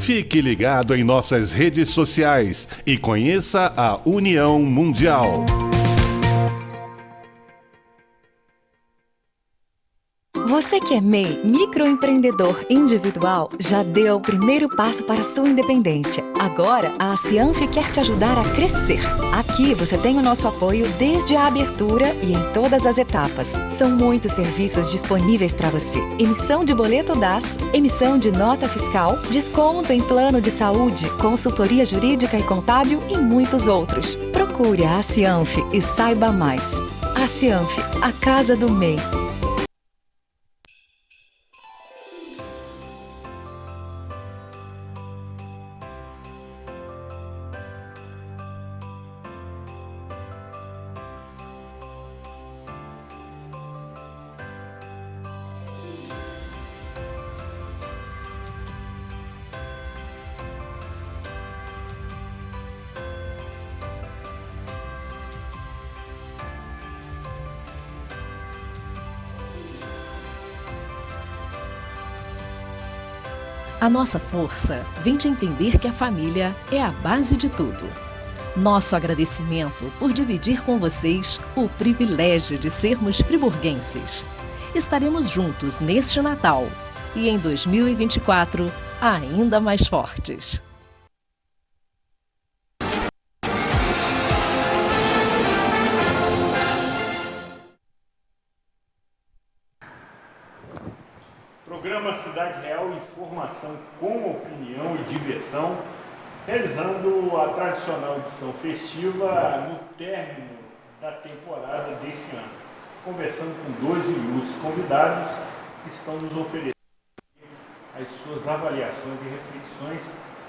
Fique ligado em nossas redes sociais e conheça a União Mundial. Você que é MEI, microempreendedor individual, já deu o primeiro passo para a sua independência. Agora, a Cianf quer te ajudar a crescer. Aqui você tem o nosso apoio desde a abertura e em todas as etapas. São muitos serviços disponíveis para você. Emissão de boleto DAS, emissão de nota fiscal, desconto em plano de saúde, consultoria jurídica e contábil e muitos outros. Procure a Cianf e saiba mais. A Cianf, a casa do MEI. A nossa força vem de entender que a família é a base de tudo. Nosso agradecimento por dividir com vocês o privilégio de sermos friburguenses. Estaremos juntos neste Natal e em 2024 ainda mais fortes. Programa Cidade Real, informação com opinião e diversão, realizando a tradicional edição festiva no término da temporada desse ano, conversando com dois ilustres convidados que estão nos oferecendo as suas avaliações e reflexões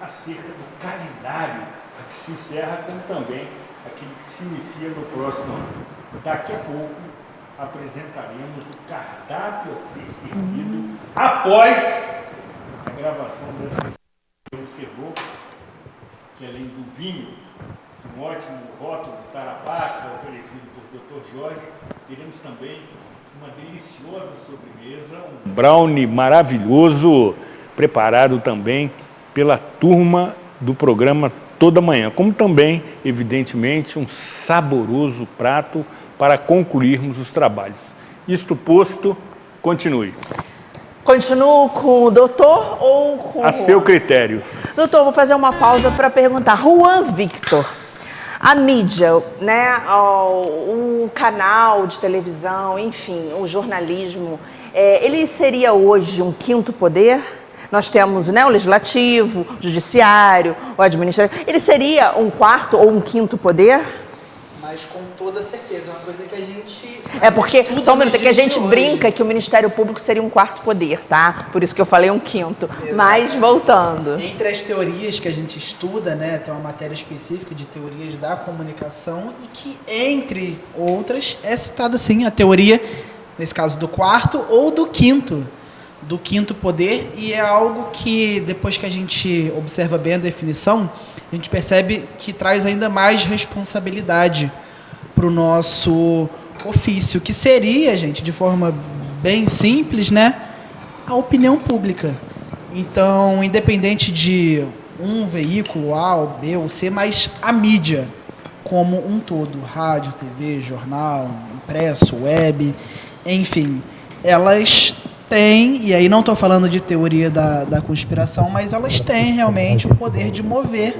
acerca do calendário que se encerra, como também aquele que se inicia no próximo ano. Daqui a pouco apresentaremos o cardápio a ser servido após a gravação dessa sessão. Você observou que, além do vinho, de um ótimo rótulo Tarapaca, oferecido por Dr. Jorge, teremos também uma deliciosa sobremesa, um brownie maravilhoso, preparado também pela turma do programa Toda Manhã, como também, evidentemente, um saboroso prato para concluirmos os trabalhos. Isto posto, continue. Continuo com o doutor ou com a seu critério. Doutor, vou fazer uma pausa para perguntar. Juan Victor, a mídia, né, o canal de televisão, enfim, o jornalismo, ele seria hoje um quinto poder? Nós temos, né, o legislativo, o judiciário, o administrativo. Ele seria um quarto ou um quinto poder? Mas com toda certeza, é uma coisa que a gente... Porque, só um minuto, que a gente brinca que o Ministério Público seria um quarto poder, tá? Por isso que eu falei um quinto. Exato. Mas, voltando. Entre as teorias que a gente estuda, né, tem uma matéria específica de teorias da comunicação e que, entre outras, é citada, sim, a teoria, nesse caso, do quarto ou do quinto poder, e é algo que, depois que a gente observa bem a definição, a gente percebe que traz ainda mais responsabilidade para o nosso ofício, que seria, gente, de forma bem simples, né, a opinião pública. Então, independente de um veículo A, ou B ou C, mas a mídia como um todo, rádio, TV, jornal, impresso, web, enfim, elas têm, e aí não estou falando de teoria da conspiração, mas elas têm realmente o poder de mover,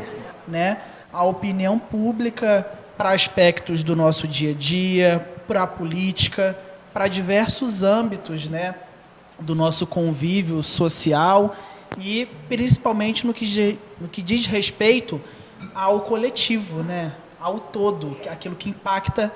né, a opinião pública para aspectos do nosso dia a dia, para a política, para diversos âmbitos, né, do nosso convívio social e principalmente no que diz respeito ao coletivo, né, ao todo, aquilo que impacta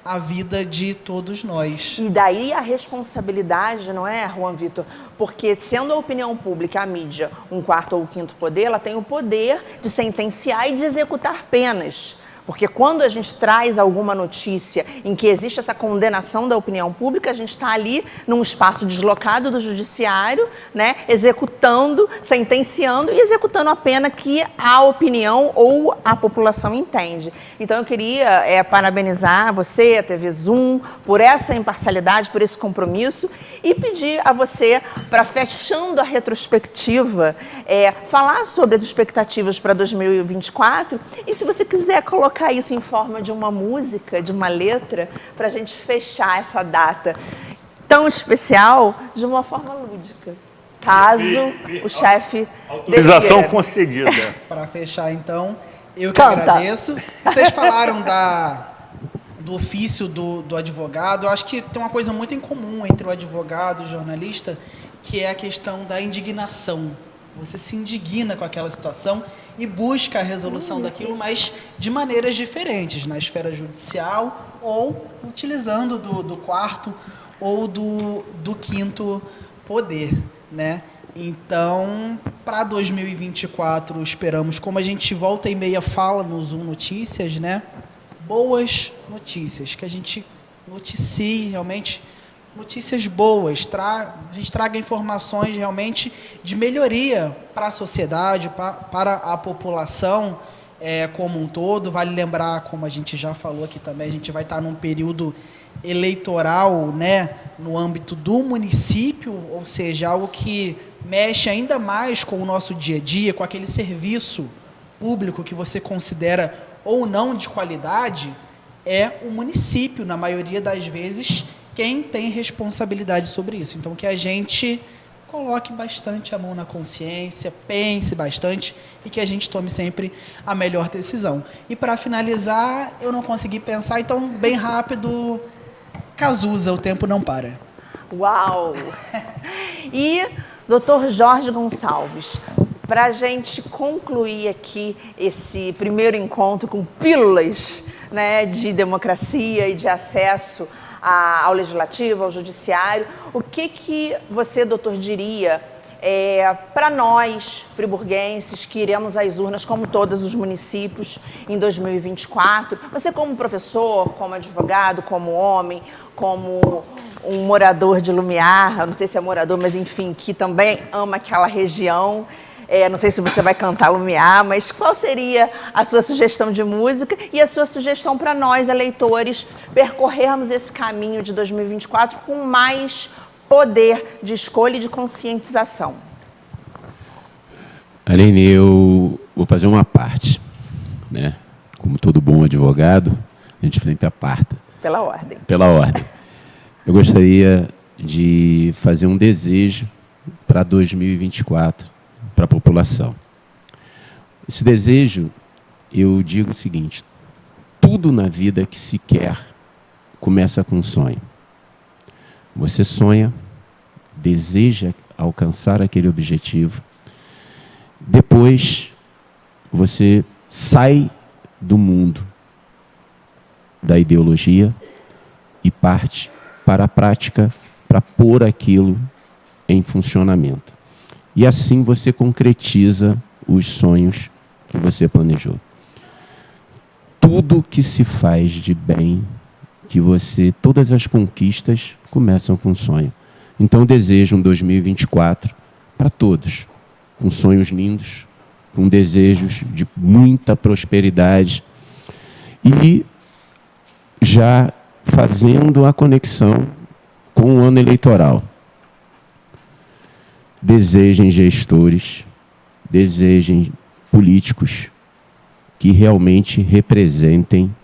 a vida de todos nós. E daí a responsabilidade, não é, Juan Victor? Porque sendo a opinião pública, a mídia, um quarto ou quinto poder, ela tem o poder de sentenciar e de executar penas. Porque quando a gente traz alguma notícia em que existe essa condenação da opinião pública, a gente está ali num espaço deslocado do judiciário, né, executando, sentenciando e executando a pena que a opinião ou a população entende. Então eu queria parabenizar você, a TV Zoom, por essa imparcialidade, por esse compromisso e pedir a você, para fechando a retrospectiva, falar sobre as expectativas para 2024 e se você quiser colocar isso em forma de uma música, de uma letra, para a gente fechar essa data tão especial de uma forma lúdica. Caso o chefe... Autorização concedida. Para fechar, então, eu que agradeço. Vocês falaram do ofício do advogado. Eu acho que tem uma coisa muito em comum entre o advogado e o jornalista, que é a questão da indignação. Você se indigna com aquela situação e busca a resolução daquilo, mas de maneiras diferentes, na esfera judicial ou utilizando do quarto ou do quinto poder, né? Então, para 2024, esperamos, como a gente volta e meia fala no Zoom Notícias, né? Boas notícias, que a gente noticie realmente notícias boas, a gente traga informações realmente de melhoria para a sociedade, para a população como um todo. Vale lembrar, como a gente já falou aqui também, a gente vai estar num período eleitoral, né, no âmbito do município, ou seja, algo que mexe ainda mais com o nosso dia a dia, com aquele serviço público que você considera ou não de qualidade, é o município, na maioria das vezes, quem tem responsabilidade sobre isso. Então, que a gente coloque bastante a mão na consciência, pense bastante e que a gente tome sempre a melhor decisão. E, para finalizar, eu não consegui pensar, então, bem rápido, Cazuza, o tempo não para. Uau! E, doutor Jorge Gonçalves, para a gente concluir aqui esse primeiro encontro com pílulas, né, de democracia e de acesso ao legislativo, ao judiciário, o que você, doutor, diria para nós, friburguenses, que iremos às urnas, como todos os municípios, em 2024? Você como professor, como advogado, como homem, como um morador de Lumiar, não sei se é morador, mas enfim, que também ama aquela região. Não sei se você vai cantar Lumiar, mas qual seria a sua sugestão de música e a sua sugestão para nós, eleitores, percorrermos esse caminho de 2024 com mais poder de escolha e de conscientização? Aline, eu vou fazer uma parte, né? Como todo bom advogado, a gente tem que aparta. Pela ordem. Pela ordem. Eu gostaria de fazer um desejo para 2024. Para a população. Esse desejo, eu digo o seguinte: tudo na vida que se quer começa com um sonho. Você sonha, deseja alcançar aquele objetivo, depois você sai do mundo da ideologia e parte para a prática para pôr aquilo em funcionamento. E assim você concretiza os sonhos que você planejou. Tudo que se faz de bem, todas as conquistas começam com um sonho. Então eu desejo um 2024 para todos, com sonhos lindos, com desejos de muita prosperidade e já fazendo a conexão com o ano eleitoral. Desejem gestores, desejem políticos que realmente representem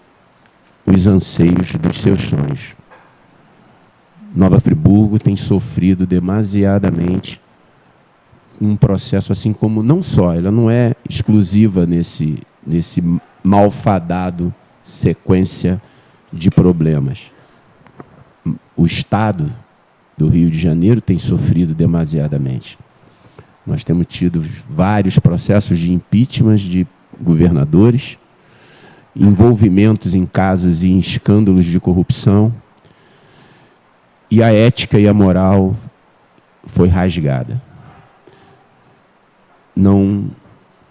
os anseios dos seus sonhos. Nova Friburgo tem sofrido demasiadamente um processo assim como, não só, ela não é exclusiva nesse malfadado sequência de problemas. O Estado do Rio de Janeiro tem sofrido demasiadamente. Nós temos tido vários processos de impeachment de governadores, envolvimentos em casos e em escândalos de corrupção, e a ética e a moral foi rasgada. Não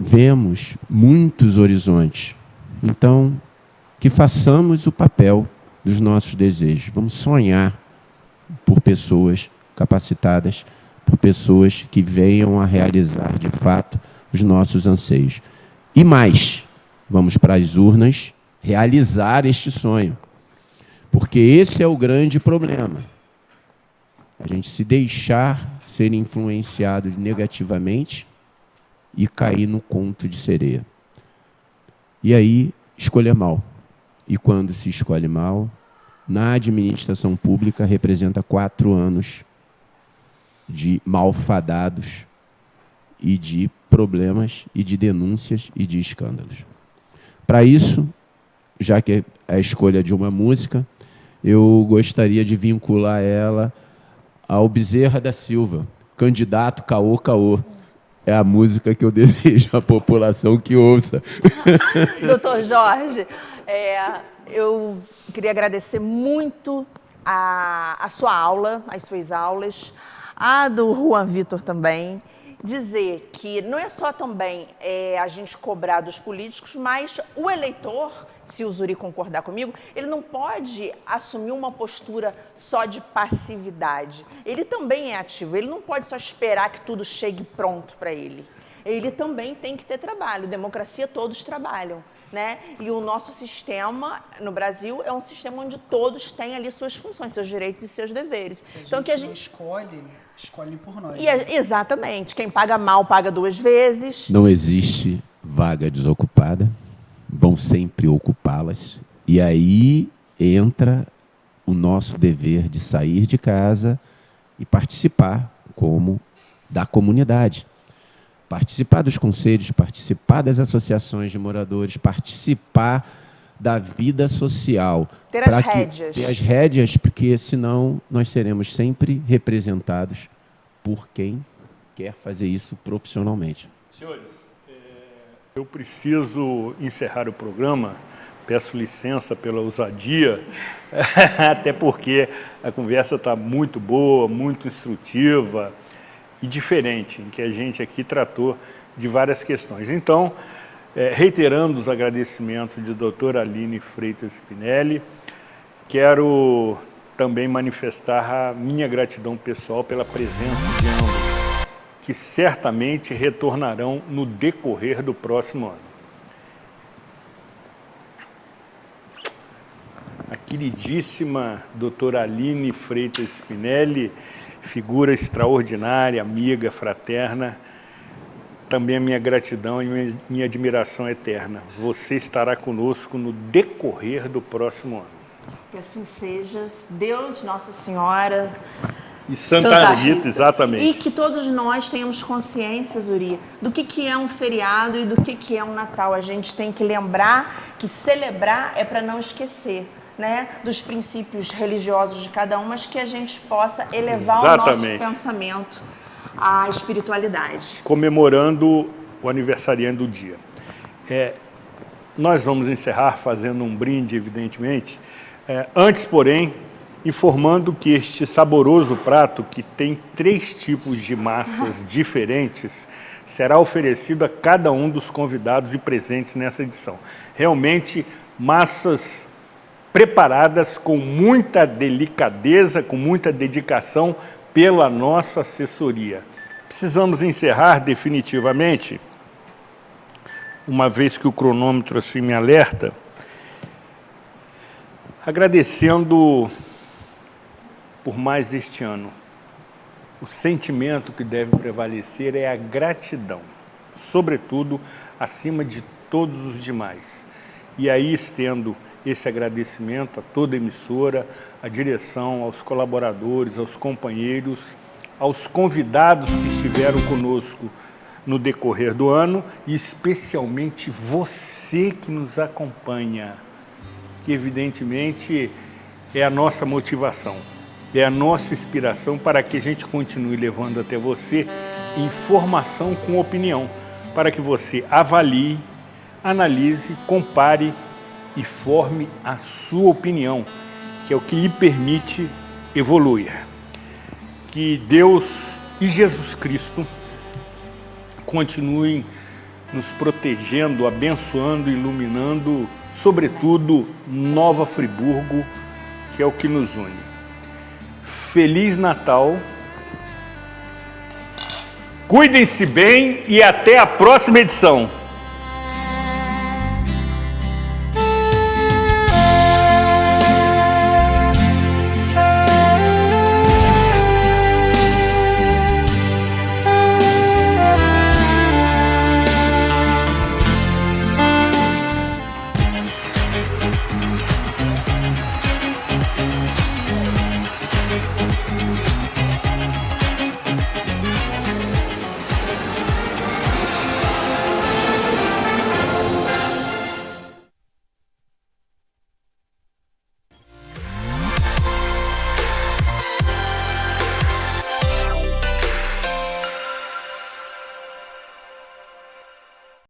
vemos muitos horizontes. Então, que façamos o papel dos nossos desejos. Vamos sonhar por pessoas capacitadas, por pessoas que venham a realizar, de fato, os nossos anseios. E mais, vamos para as urnas realizar este sonho. Porque esse é o grande problema. A gente se deixar ser influenciado negativamente e cair no conto de sereia. E aí, escolher mal. E quando se escolhe mal, na administração pública, representa 4 anos de malfadados e de problemas e de denúncias e de escândalos. Para isso, já que é a escolha de uma música, eu gostaria de vincular ela ao Bezerra da Silva, Candidato Caô Caô. É a música que eu desejo à população que ouça. Doutor Jorge, eu queria agradecer muito a sua aula, as suas aulas, a do Juan Vitor também. Dizer que não é só também a gente cobrar dos políticos, mas o eleitor, se o Zuri concordar comigo, ele não pode assumir uma postura só de passividade. Ele também é ativo, ele não pode só esperar que tudo chegue pronto para ele. Ele também tem que ter trabalho. Democracia, todos trabalham, né? E o nosso sistema no Brasil é um sistema onde todos têm ali suas funções, seus direitos e seus deveres. Então que a gente escolhe por nós. Exatamente. Quem paga mal paga 2 vezes. Não existe vaga desocupada. Vão sempre ocupá-las. E aí entra o nosso dever de sair de casa e participar como da comunidade. Participar dos conselhos, participar das associações de moradores, participar da vida social. Ter as rédeas. Ter as rédeas, porque senão nós seremos sempre representados por quem quer fazer isso profissionalmente. Senhores, eu preciso encerrar o programa. Peço licença pela ousadia, até porque a conversa está muito boa, muito instrutiva e diferente, em que a gente aqui tratou de várias questões. Então, reiterando os agradecimentos de doutora Aline Freitas Spinelli, quero também manifestar a minha gratidão pessoal pela presença de ambos, que certamente retornarão no decorrer do próximo ano. A queridíssima doutora Aline Freitas Spinelli, figura extraordinária, amiga, fraterna, também a minha gratidão e minha admiração eterna. Você estará conosco no decorrer do próximo ano. Que assim seja. Deus, Nossa Senhora e Santa Rita, exatamente. E que todos nós tenhamos consciência, Zuri, do que é um feriado e do que é um Natal. A gente tem que lembrar que celebrar é para não esquecer, né, dos princípios religiosos de cada um, mas que a gente possa elevar exatamente o nosso pensamento à espiritualidade. Comemorando o aniversariante do dia. Nós vamos encerrar fazendo um brinde, evidentemente. Antes, porém, informando que este saboroso prato, que tem 3 tipos de massas diferentes, será oferecido a cada um dos convidados e presentes nessa edição. Realmente, massas preparadas com muita delicadeza, com muita dedicação pela nossa assessoria. Precisamos encerrar definitivamente, uma vez que o cronômetro assim me alerta, agradecendo por mais este ano. O sentimento que deve prevalecer é a gratidão, sobretudo acima de todos os demais. E aí estendo esse agradecimento a toda a emissora, à direção, aos colaboradores, aos companheiros, aos convidados que estiveram conosco no decorrer do ano e especialmente você que nos acompanha, que evidentemente é a nossa motivação, é a nossa inspiração para que a gente continue levando até você informação com opinião, para que você avalie, analise, compare e forme a sua opinião, que é o que lhe permite evoluir. Que Deus e Jesus Cristo continuem nos protegendo, abençoando, iluminando sobretudo Nova Friburgo, que é o que nos une. Feliz Natal, cuidem-se bem e até a próxima edição.